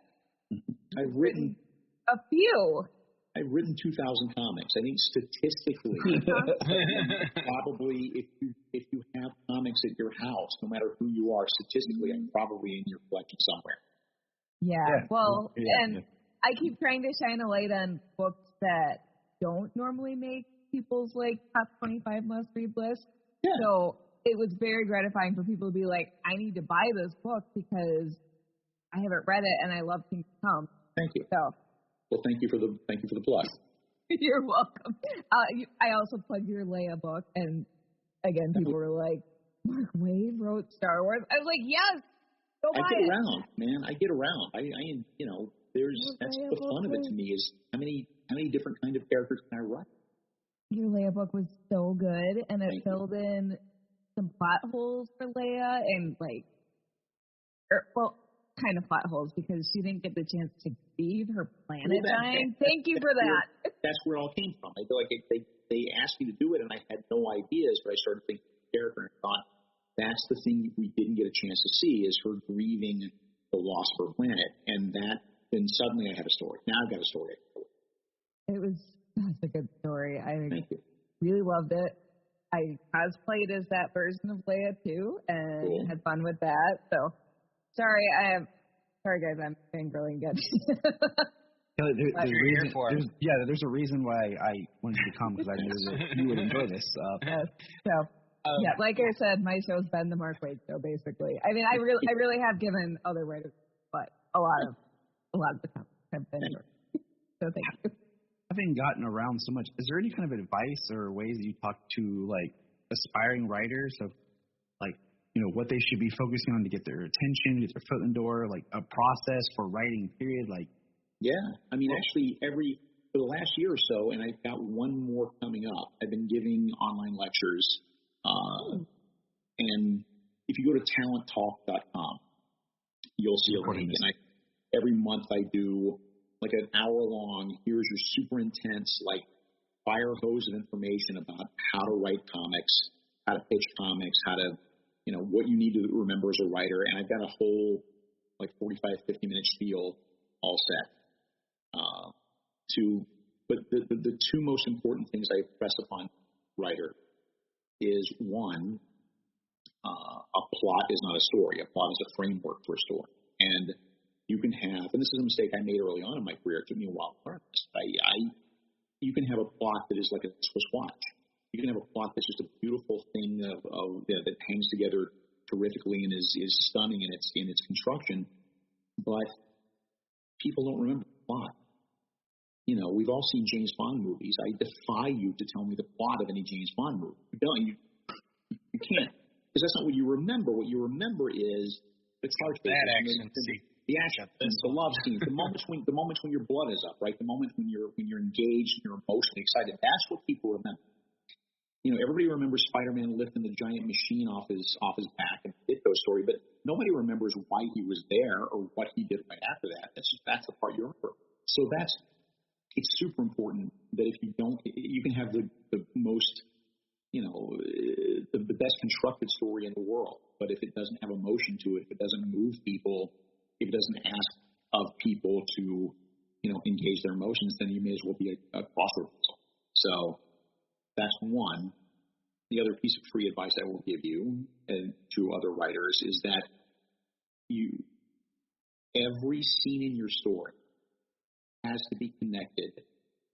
Speaker 1: I've written
Speaker 2: a few.
Speaker 1: I've written 2,000 comics. I think statistically, probably if you have comics at your house, no matter who you are, statistically, I'm probably in your collection somewhere.
Speaker 2: Yeah. I keep trying to shine a light on books that don't normally make people's top 25 must read list. Yeah. So it was very gratifying for people to be like, I need to buy this book because I haven't read it and I love Kingdom Come.
Speaker 1: Thank you.
Speaker 2: So.
Speaker 1: Well, thank you for the plug.
Speaker 2: You're welcome. I also plugged your Leia book, and again, people were like, Mark Waid wrote Star Wars. I was like, yes, go buy it.
Speaker 1: I get around, man. I get around. That's the fun of it to me is how many different kind of characters can I write?
Speaker 2: Your Leia book was so good, and it filled in some plot holes for Leia, and kind of plot holes because she didn't get the chance to grieve her planet dying. Thank you for that.
Speaker 1: That's where it all came from. I feel like they asked me to do it, and I had no ideas, but I started thinking of the character and thought, that's the thing we didn't get a chance to see is her grieving the loss of her planet. And then suddenly I had a story. Now I've got a story.
Speaker 2: It was such a good story.
Speaker 1: Thank you.
Speaker 2: Really loved it. I cosplayed as that version of Leia too, and had fun with that. So, sorry guys, I'm fangirling again.
Speaker 5: There's a reason why I wanted you to come, because I knew that you would enjoy this.
Speaker 2: Yes. So, like I said, my show's been the Mark Waid show, basically. I mean, I really have given other writers, but a lot of the comments have been yours. So thank you.
Speaker 5: Having gotten around so much, is there any kind of advice or ways that you talk to like aspiring writers of like, what they should be focusing on to get their attention, get their foot in the door, like a process for writing, period? Like,
Speaker 1: yeah, I mean, actually, for the last year or so, and I've got one more coming up, I've been giving online lectures, and if you go to talenttalk.com, you'll see a link, and every month I do like an hour-long, here's your super intense, like, fire hose of information about how to write comics, how to pitch comics, how to, what you need to remember as a writer. And I've got a whole, like, 45, 50-minute spiel all set. But the two most important things I press upon writer is, one, a plot is not a story. A plot is a framework for a story. And you can have, and this is a mistake I made early on in my career. It took me a while to learn this. You can have a plot that is like a Swiss watch. You can have a plot that's just a beautiful thing that hangs together terrifically and is stunning in its construction, but people don't remember the plot. We've all seen James Bond movies. I defy you to tell me the plot of any James Bond movie. You don't. You can't, because that's not what you remember. What you remember is the car chase, the action, the love scenes, the moments when your blood is up, right? The moments when you're engaged and you're emotionally excited. That's what people remember. Everybody remembers Spider-Man lifting the giant machine off his back and the Ditko story, but nobody remembers why he was there or what he did right after that. That's the part you remember. So it's super important that if you don't, you can have the most, the best constructed story in the world, but if it doesn't have emotion to it, if it doesn't move people, if it doesn't ask of people to, engage their emotions, then you may as well be a crossroads. So that's one. The other piece of free advice I will give you and to other writers is that every scene in your story has to be connected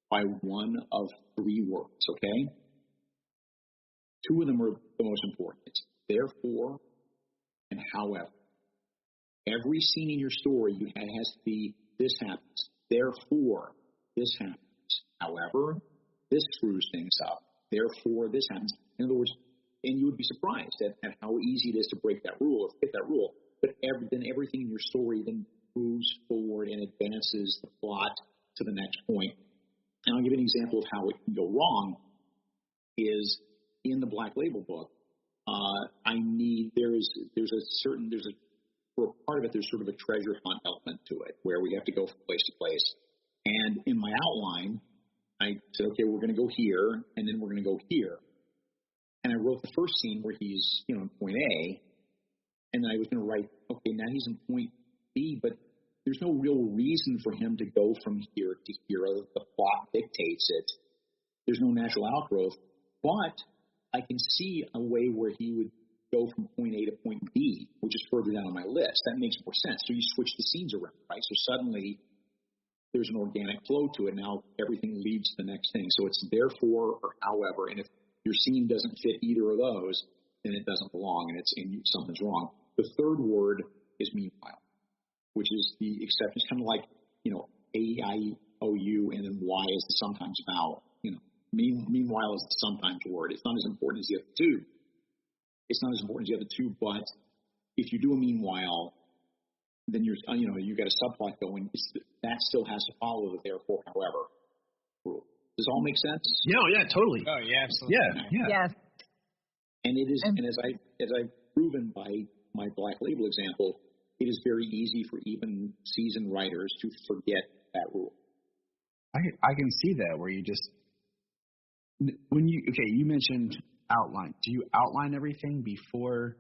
Speaker 1: by one of three words, okay? Two of them are the most important. It's therefore and however. Every scene in your story has to be, this happens. Therefore, this happens. However, this screws things up. Therefore, this happens. In other words, and you would be surprised at how easy it is to break that rule or fit that rule. But then everything in your story then moves forward and advances the plot to the next point. And I'll give you an example of how it can go wrong. Is in the Black Label book, for a part of it, there's sort of a treasure hunt element to it, where we have to go from place to place. And in my outline, I said, okay, we're going to go here, and then we're going to go here. And I wrote the first scene where he's, in point A, and then I was going to write, okay, now he's in point B, but there's no real reason for him to go from here to here. The plot dictates it. There's no natural outgrowth, but I can see a way where he would go from point A to point B, which is further down on my list. That makes more sense. So you switch the scenes around, right? So suddenly there's an organic flow to it. Now everything leads to the next thing. So it's therefore or however. And if your scene doesn't fit either of those, then it doesn't belong and something's wrong. The third word is meanwhile, which is the exception. It's kind of like, A-I-O-U and then Y is the sometimes vowel. Meanwhile is the sometimes word. It's not as important as the other two. But if you do a meanwhile, then you got a subplot going. That still has to follow the therefore, however rule. Does all make sense?
Speaker 5: Yeah, totally.
Speaker 6: Oh yeah, absolutely.
Speaker 5: Yeah.
Speaker 2: Yes.
Speaker 1: And it is, and as I've proven by my Black Label example, it is very easy for even seasoned writers to forget that rule.
Speaker 5: I can see that where you just you mentioned outline. Do you outline everything before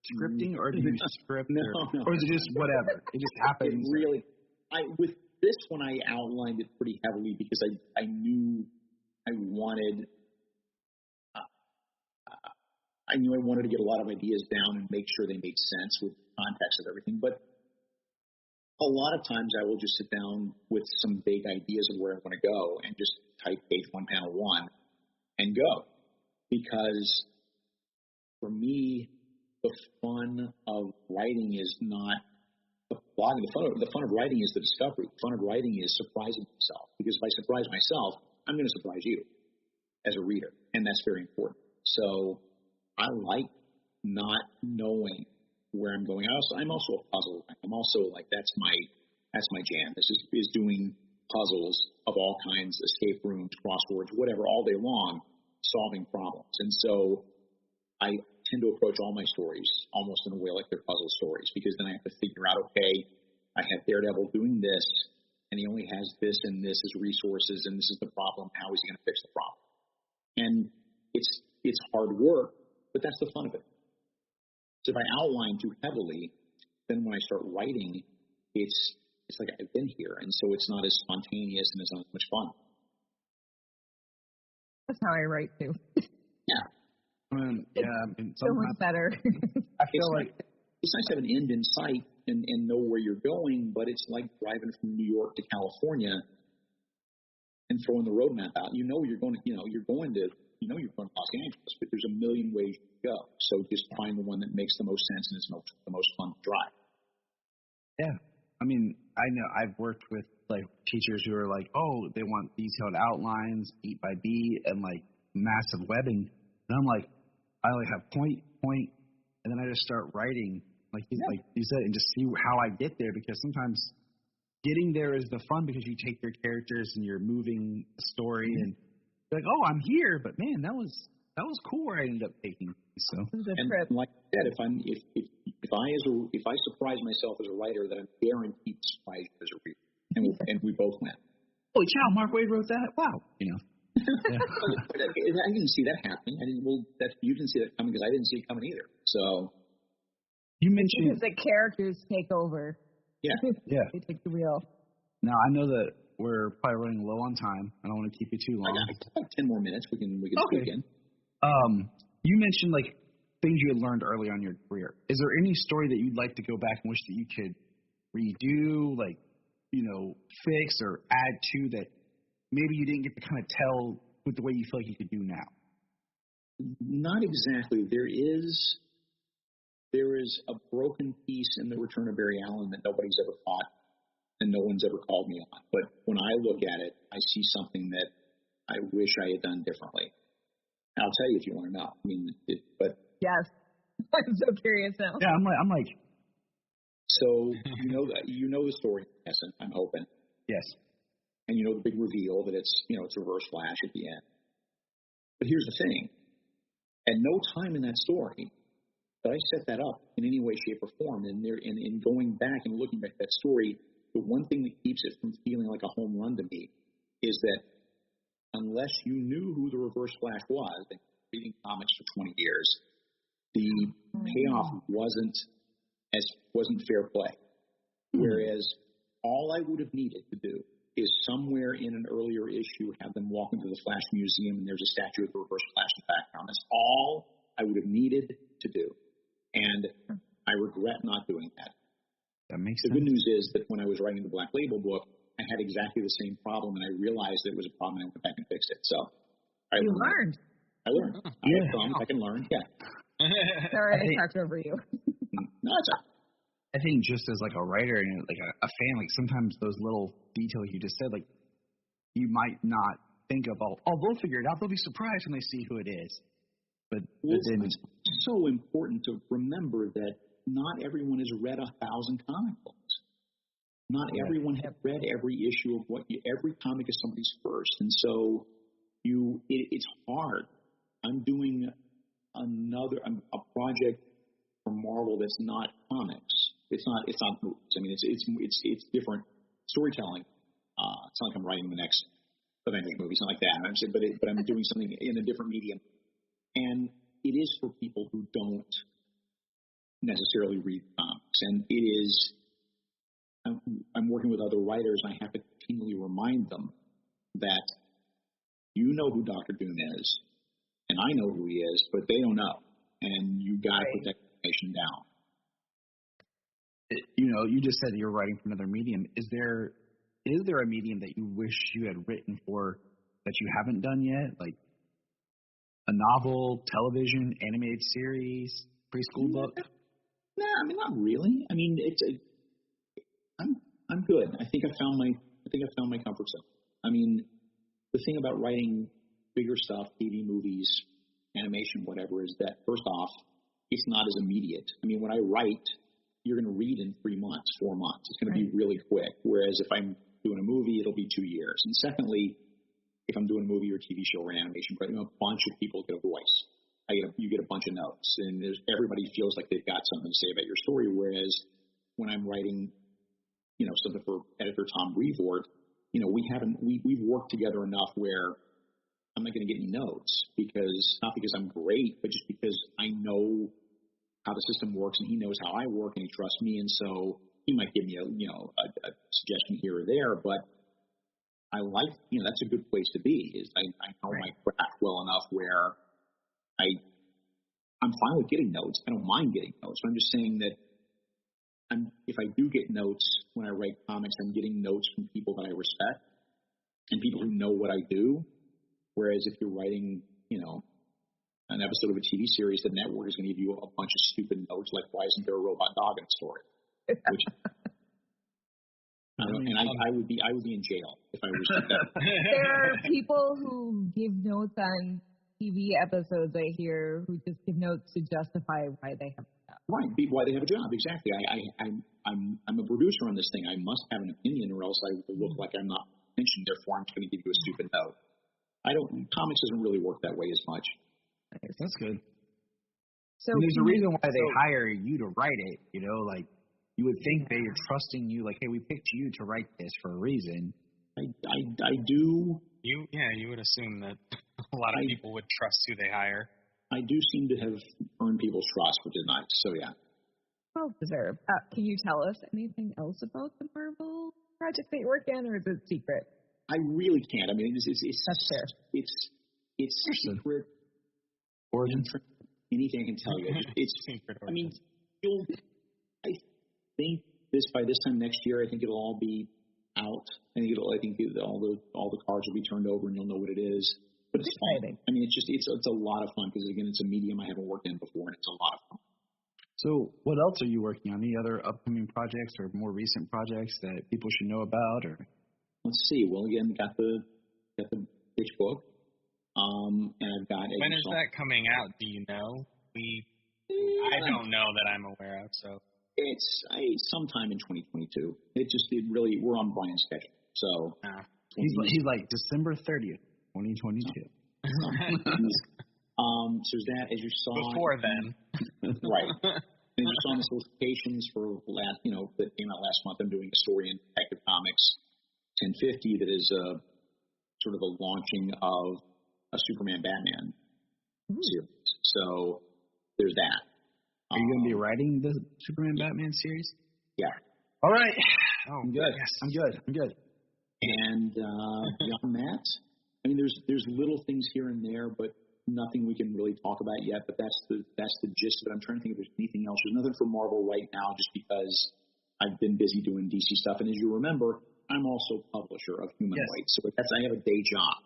Speaker 5: scripting, or do you script, or is it just whatever? It just happens.
Speaker 1: With this one, I outlined it pretty heavily because I knew I wanted to get a lot of ideas down and make sure they made sense with the context of everything. But A lot of times I will just sit down with some big ideas of where I want to go and just type page 1, panel 1 and go. Because for me, the fun of writing is not the blogging. The fun of writing is the discovery. The fun of writing is surprising myself. Because if I surprise myself, I'm going to surprise you as a reader. And that's very important. So I like not knowing where I'm going. I'm also a puzzle. I'm also like, that's my jam. This is doing puzzles of all kinds, escape rooms, crosswords, whatever, all day long, solving problems. And so I tend to approach all my stories almost in a way like they're puzzle stories, because then I have to figure out, okay, I have Daredevil doing this, and he only has this and this as resources, and this is the problem. How is he going to fix the problem? And it's hard work, but that's the fun of it. So if I outline too heavily, then when I start writing, it's like I've been here, and so it's not as spontaneous and it's not as much fun.
Speaker 2: That's how I write too.
Speaker 1: Yeah.
Speaker 2: So much better.
Speaker 5: I feel like
Speaker 1: it's nice to have an end in sight and know where you're going, but it's like driving from New York to California and throwing the road map out. You're going to Los Angeles, but there's a million ways you can go. So just find the one that makes the most sense and is the most fun to drive.
Speaker 5: Yeah. I mean, I know I've worked with like teachers who are like, oh, they want detailed outlines, beat by beat, and like massive webbing. And I'm like, I like have point, and then I just start writing like you said, and just see how I get there, because sometimes getting there is the fun, because you take your characters and you're moving the story and you're like, oh, I'm here, but man, that was cool where I ended up taking. So
Speaker 1: and like I said, if I surprise myself as a writer, then I'm guaranteed to surprise you as a reader, and we both win.
Speaker 5: Holy cow, Mark Waid wrote that! Wow, Yeah.
Speaker 1: I didn't see that happening. You didn't see that coming, because I didn't see it coming either. So
Speaker 5: you mentioned
Speaker 2: because the characters take over.
Speaker 1: Yeah.
Speaker 2: They take the wheel.
Speaker 5: Now I know that we're probably running low on time. I don't want to keep you too long.
Speaker 1: I got 10 more minutes. We can speak in.
Speaker 5: You mentioned like things you had learned early on in your career. Is there any story that you'd like to go back and wish that you could redo, like, fix or add to, that maybe you didn't get to kind of tell with the way you feel like you could do now?
Speaker 1: Not exactly. There is a broken piece in The Return of Barry Allen that nobody's ever caught and no one's ever called me on. But when I look at it, I see something that I wish I had done differently. And I'll tell you if you want to know. I mean,
Speaker 2: yes, I'm so curious now.
Speaker 5: Yeah, I'm like.
Speaker 1: So you know the story, yes, I'm hoping.
Speaker 5: Yes.
Speaker 1: And you know the big reveal that it's Reverse Flash at the end. But here's the thing: at no time in that story did I set that up in any way, shape, or form. And in going back and looking back at that story, the one thing that keeps it from feeling like a home run to me is that unless you knew who the Reverse Flash was, and reading comics for 20 years, the payoff wasn't fair play. Whereas all I would have needed to do is somewhere in an earlier issue have them walk into the Flash Museum and there's a statue of the Reverse Flash in the background. That's all I would have needed to do. And I regret not doing that.
Speaker 5: That makes
Speaker 1: sense.
Speaker 5: The
Speaker 1: good news is that when I was writing the Black Label book, I had exactly the same problem, and I realized that it was a problem, and I went back and fixed it. So I learned. I can learn. Yeah.
Speaker 2: Sorry, I talked over you.
Speaker 1: No, it's all right.
Speaker 5: I think just as like a writer and like a fan, like sometimes those little details you just said, like you might not think of, they'll figure it out. They'll be surprised when they see who it is. But then
Speaker 1: it's so important to remember that not everyone has read 1,000 comic books. Not everyone has read every issue of every comic is somebody's first. And so it's hard. I'm doing a project for Marvel that's not comics. It's not movies. I mean, it's different storytelling. It's not like I'm writing the next Avengers movie. It's not like that. But I'm doing something in a different medium. And it is for people who don't necessarily read comics. And it is, I'm working with other writers, and I have to continually remind them that you know who Dr. Doom is, and I know who he is, but they don't know. And you got to put that information down.
Speaker 5: you just said you're writing for another medium. Is there a medium that you wish you had written for that you haven't done yet? Like a novel, television, animated series, preschool book?
Speaker 1: No, I mean, not really. I mean, I'm good. I think I found my comfort zone. I mean, the thing about writing bigger stuff, TV, movies, animation, whatever, is that first off, it's not as immediate. I mean, when I write, you're going to read in 3 months, 4 months. It's going to be really quick. Whereas if I'm doing a movie, it'll be 2 years. And secondly, if I'm doing a movie or a TV show or animation, a bunch of people get a voice. You get a bunch of notes, and everybody feels like they've got something to say about your story. Whereas when I'm writing, something for editor Tom Brevoort, we've worked together enough where I'm not going to get any notes not because I'm great, but just because I know how the system works and he knows how I work and he trusts me, and so he might give me a suggestion here or there, but I like, that's a good place to be, is I know my craft well enough where I'm fine with getting notes. I don't mind getting notes. But I'm just saying that if I do get notes when I write comics, I'm getting notes from people that I respect and people who know what I do. Whereas if you're writing, an episode of a TV series, the network is going to give you a bunch of stupid notes like, why isn't there a robot dog in the story? Which, I would be in jail if I was.
Speaker 2: There are people who give notes on TV episodes, I hear, who just give notes to justify why they have a job.
Speaker 1: Right, why they have a job, exactly. I'm a producer on this thing. I must have an opinion, or else I will look like I'm not mentioned. Therefore, I'm going to give you a stupid note. Comics doesn't really work that way as much.
Speaker 5: That's good.
Speaker 2: So
Speaker 5: and there's a reason why they hire you to write it. Like you would think they're trusting you. Like, hey, we picked you to write this for a reason.
Speaker 1: I do.
Speaker 6: You would assume that a lot of people would trust who they hire.
Speaker 1: I do seem to have earned people's trust, which is nice. So yeah.
Speaker 2: Well deserved. Can you tell us anything else about the Marvel project that you're working on, or is it secret?
Speaker 1: I really can't. I mean, it's
Speaker 2: that's fair.
Speaker 1: It's secret.
Speaker 5: Origin.
Speaker 1: Anything I can tell you. It's secret. I mean, I think by this time next year, I think it'll all be out. I think all the cards will be turned over and you'll know what it is. But it's exciting. I mean, it's a lot of fun because again, it's a medium I haven't worked in before, and it's a lot of fun.
Speaker 5: So, what else are you working on? Any other upcoming projects or more recent projects that people should know about? Or
Speaker 1: let's see. Well, again, got the pitch book. And I've got.
Speaker 6: When is that coming out? Do you know? I don't know that I'm aware of. So
Speaker 1: it's sometime in 2022. We're on Brian's schedule. So
Speaker 5: he's like December 30th, 2022.
Speaker 1: So that, as you saw
Speaker 6: before then,
Speaker 1: right? And you saw in the solicitations for that came out last month. I'm doing a story in Detective Comics 1050 that is sort of a launching of a Superman Batman series. So there's that.
Speaker 5: Are you going to be writing the Superman Batman series?
Speaker 1: Yeah.
Speaker 5: All right.
Speaker 6: Oh,
Speaker 5: I'm good.
Speaker 6: Yes.
Speaker 5: I'm good.
Speaker 1: And beyond that, I mean, there's little things here and there, but nothing we can really talk about yet. But that's the gist of it. I'm trying to think if there's anything else. There's nothing for Marvel right now, just because I've been busy doing DC stuff. And as you remember, I'm also publisher of Human Weight, so I have a day job.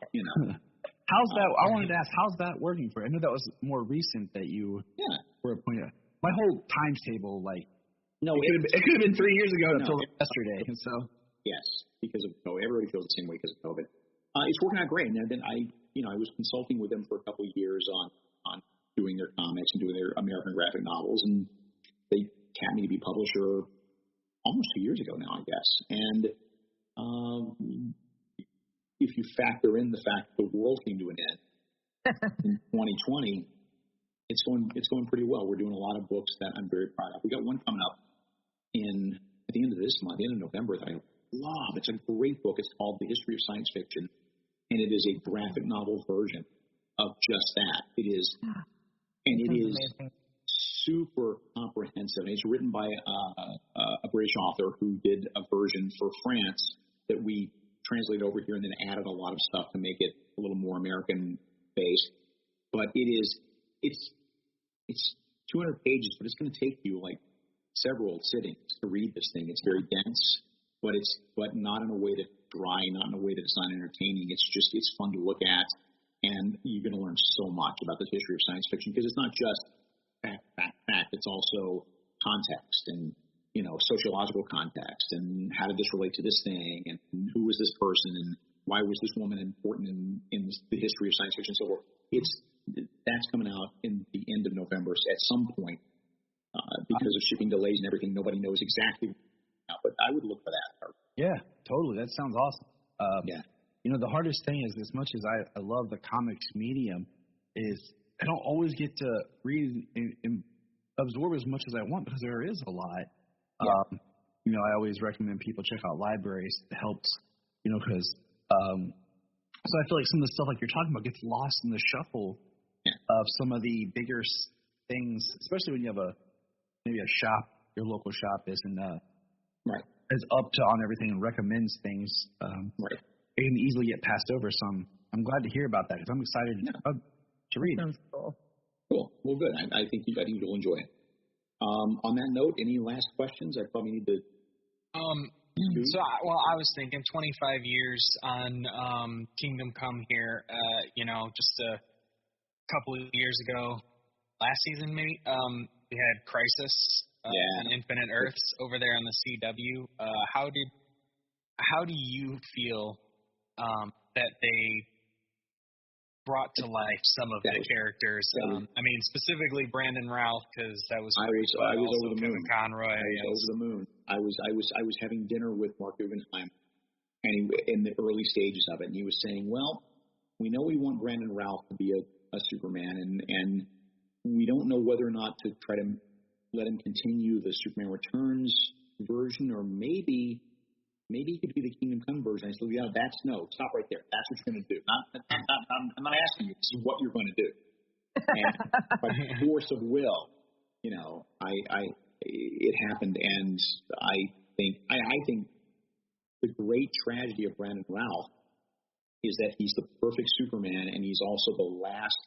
Speaker 5: How's that? I wanted to ask, how's that working for you? I know that was more recent that you were appointed. My whole timetable, it could have been 3 years ago until yesterday. And so
Speaker 1: yes, because of COVID, everybody feels the same way because of COVID. It's working out great. And then I was consulting with them for a couple of years on doing their comics and doing their American graphic novels, and they tapped me to be publisher almost 2 years ago now, I guess. And if you factor in the fact that the world came to an end in 2020, it's going pretty well. We're doing a lot of books that I'm very proud of. We got one coming up at the end of this month, the end of November, that I love. It's a great book. It's called The History of Science Fiction, and it is a graphic novel version of just that. It is, and it is amazing. Super comprehensive. It's written by a British author who did a version for France that we translated over here and then added a lot of stuff to make it a little more American based. But it's 200 pages, but it's going to take you like several sittings to read this thing. It's very dense, but not in a way that's dry, not in a way that's not entertaining. It's fun to look at, and you're going to learn so much about the history of science fiction because it's not just fact. It's also context and sociological context and how did this relate to this thing and who was this person and why was this woman important in the history of science fiction and so forth. That's coming out in the end of November at some point because of shipping delays and everything. Nobody knows exactly, but I would look for that.
Speaker 5: Yeah, totally. That sounds awesome. The hardest thing is, as much as I love the comics medium, is I don't always get to read and absorb as much as I want because there is a lot. Yeah. I always recommend people check out libraries. It helps, because so I feel like some of the stuff like you're talking about gets lost in the shuffle of some of the bigger things, especially when you have maybe a shop, your local shop isn't is up to on everything and recommends things. It can easily get passed over. So I'm glad to hear about that because I'm excited to read.
Speaker 2: Sounds cool.
Speaker 1: Cool. Well, good. I think you'll enjoy it. On that note, any last questions? I probably need to.
Speaker 6: I was thinking 25 years on Kingdom Come here. Just a couple of years ago, last season maybe, we had Crisis and Infinite Earths over there on the CW. How do you feel that they brought to life some of the characters? Specifically Brandon Routh, because that was
Speaker 1: I was over the
Speaker 6: Kevin
Speaker 1: moon.
Speaker 6: Conroy.
Speaker 1: I was over the moon. I was having dinner with Mark Guggenheim, and in the early stages of it, and he was saying, "Well, we know we want Brandon Routh to be a Superman, and we don't know whether or not to try to let him continue the Superman Returns version, or maybe he could be the Kingdom Come version." I said, stop right there. That's what you're going to do. I'm not asking you. This is what you're going to do. And by force of will, it happened. And I think the great tragedy of Brandon Routh is that he's the perfect Superman, and he's also the last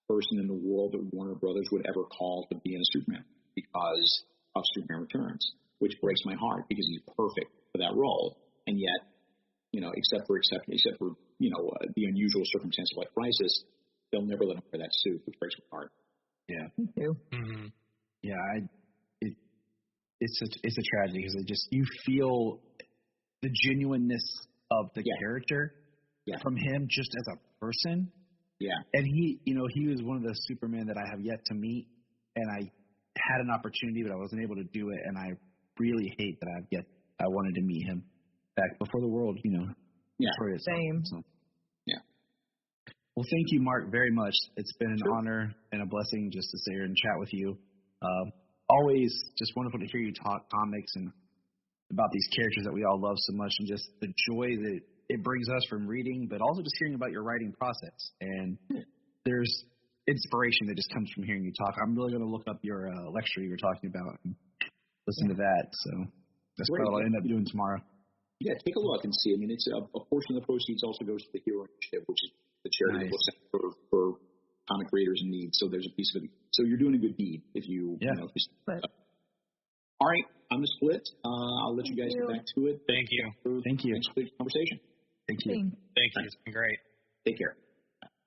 Speaker 1: person in the world that Warner Brothers would ever call to be in a Superman because of Superman Returns, which breaks my heart because he's perfect for that role, and yet, except for the unusual circumstance of like Crisis, they'll never let him wear that suit, which breaks my heart.
Speaker 5: Yeah,
Speaker 2: me too.
Speaker 5: Mm-hmm. Yeah, it's a tragedy because you feel the genuineness of the character from him just as a person.
Speaker 1: Yeah,
Speaker 5: and he was one of the Supermen that I have yet to meet, and I had an opportunity, but I wasn't able to do it, and I really hate that I wanted to meet him back before the world, destroyed itself.
Speaker 2: Same.
Speaker 5: So, yeah. Well, thank you, Mark, very much. It's been an honor and a blessing just to sit here and chat with you. Always just wonderful to hear you talk comics and about these characters that we all love so much, and just the joy that it brings us from reading, but also just hearing about your writing process. And there's inspiration that just comes from hearing you talk. I'm really going to look up your lecture you were talking about and listen to that. So that's probably what I'll end up doing tomorrow.
Speaker 1: Yeah, take a look and see. I mean, it's a portion of the proceeds also goes to the Hero Initiative, which is the charity that looks for comic creators in need. So there's a piece of it. So you're doing a good deed if you. All right, I'm the split. I'll let you guys get back to it.
Speaker 6: Thank you.
Speaker 1: Thank you. Thanks for the conversation.
Speaker 5: Thank you.
Speaker 6: Thank you. It's been great.
Speaker 1: Take care.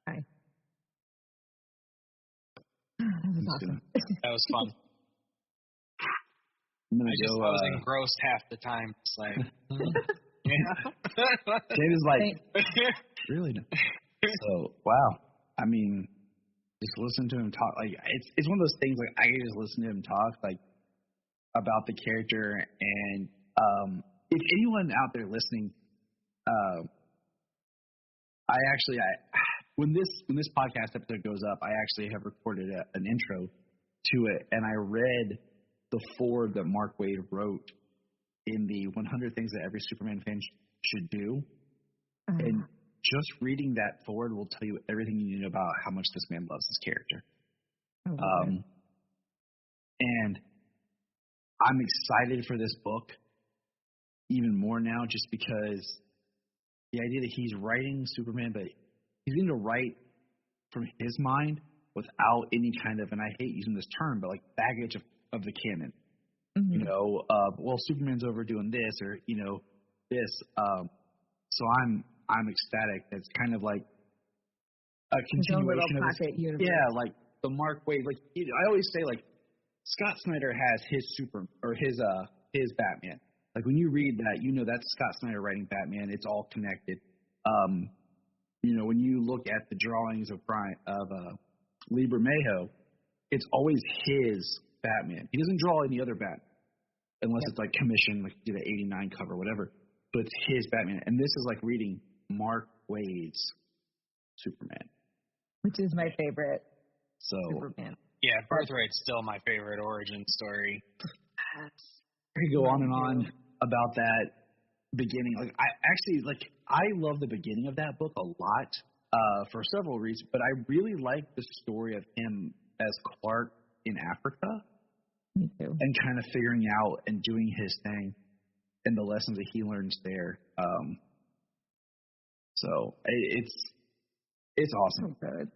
Speaker 2: Bye. That was awesome.
Speaker 6: That was fun. I was engrossed half the time. It's like,
Speaker 5: David's like, really? So, wow. I mean, just listen to him talk. Like, it's one of those things. Like, I can just listen to him talk, like, about the character. And if anyone out there listening, when this podcast episode goes up, I actually have recorded an intro to it, and I read the foreword that Mark Waid wrote in the 100 Things That Every Superman Fan Should Do. And just reading that foreword will tell you everything you need to know about how much this man loves his character. And I'm excited for this book even more now, just because the idea that he's writing Superman, but he's going to write from his mind without any kind of, and I hate using this term, but like baggage of the canon.
Speaker 2: Mm-hmm.
Speaker 5: Well, Superman's overdoing this or, this. So I'm ecstatic. It's kind of like a continuation of
Speaker 2: pocket universe.
Speaker 5: Yeah, like the Mark Waid. Like I always say, like Scott Snyder has his Batman. Like when you read that, that's Scott Snyder writing Batman. It's all connected. When you look at the drawings of Lee Bermejo, it's always his Batman. He doesn't draw any other Batman unless it's like commissioned, like do the '89 cover, whatever. But it's his Batman, and this is like reading Mark Waid's Superman,
Speaker 2: which is my favorite.
Speaker 5: Superman.
Speaker 6: Yeah, Birthright's still my favorite origin story.
Speaker 5: I could go on and on about that beginning. Like I love the beginning of that book a lot for several reasons, but I really like the story of him as Clark in Africa.
Speaker 2: Me too.
Speaker 5: And kind of figuring out and doing his thing and the lessons that he learns there. So it's awesome.
Speaker 2: So good.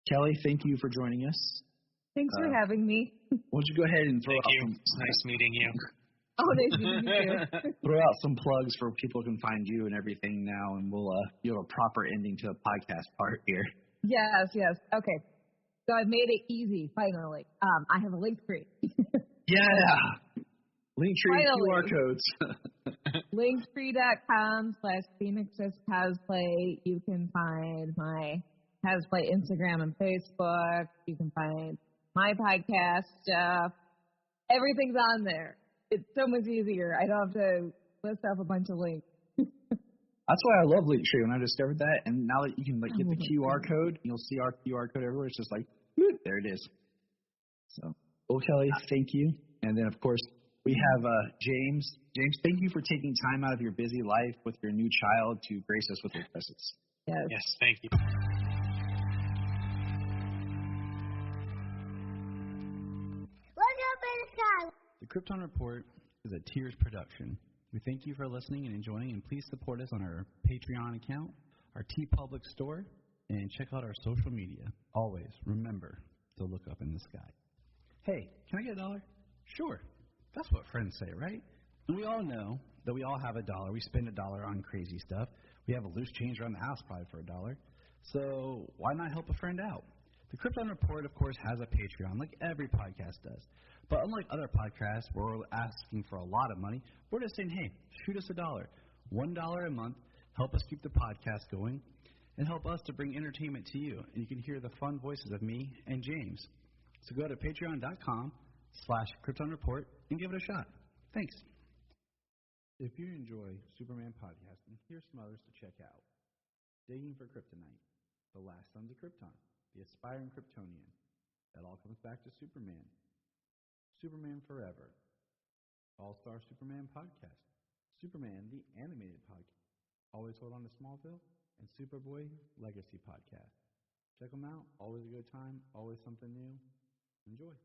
Speaker 5: Kelly, thank you for joining us.
Speaker 2: Thanks for having me.
Speaker 5: Why don't you go ahead and throw
Speaker 6: Thank
Speaker 5: out
Speaker 6: you.
Speaker 5: some...
Speaker 6: It's nice meeting you.
Speaker 2: Oh, nice meeting you too.
Speaker 5: Throw out some plugs for people who can find you and everything now, and we'll you have a proper ending to the podcast part here.
Speaker 2: Yes. Okay. So I've made it easy, finally. I have a link tree.
Speaker 5: Yeah. Linktree QR codes.
Speaker 2: Linktree.com/Phoneix Sister Cosplay. You can find my cosplay Instagram and Facebook. You can find my podcast stuff. Everything's on there. It's so much easier. I don't have to list off a bunch of links.
Speaker 5: That's why I love Linktree when I discovered that. And now that you can get the QR code, you'll see our QR code everywhere. It's just like, whoop, there it is. So, well, Kelly, thank you. And then, of course, we have James. James, thank you for taking time out of your busy life with your new child to grace us with your presence.
Speaker 6: Yes, thank you.
Speaker 5: The Krypton Report is a Tears production. We thank you for listening and enjoying, and please support us on our Patreon account, our TeePublic store, and check out our social media. Always remember to look up in the sky. Hey, can I get $1? Sure. That's what friends say, right? And we all know that we all have $1. We spend $1 on crazy stuff. We have a loose change around the house probably for $1. So why not help a friend out? The Krypton Report, of course, has a Patreon, like every podcast does. But unlike other podcasts where we're asking for a lot of money, we're just saying, hey, shoot us $1. $1 a month, help us keep the podcast going, and help us to bring entertainment to you. And you can hear the fun voices of me and James. So go to patreon.com/Krypton Report and give it a shot. Thanks. If you enjoy Superman podcasting, here's some others to check out. Digging for Kryptonite, The Last Sons of Krypton, The Aspiring Kryptonian. That all comes back to Superman. Superman Forever. All-Star Superman Podcast. Superman, the Animated Podcast. Always Hold On to Smallville. And Superboy Legacy Podcast. Check them out. Always a good time. Always something new. Enjoy.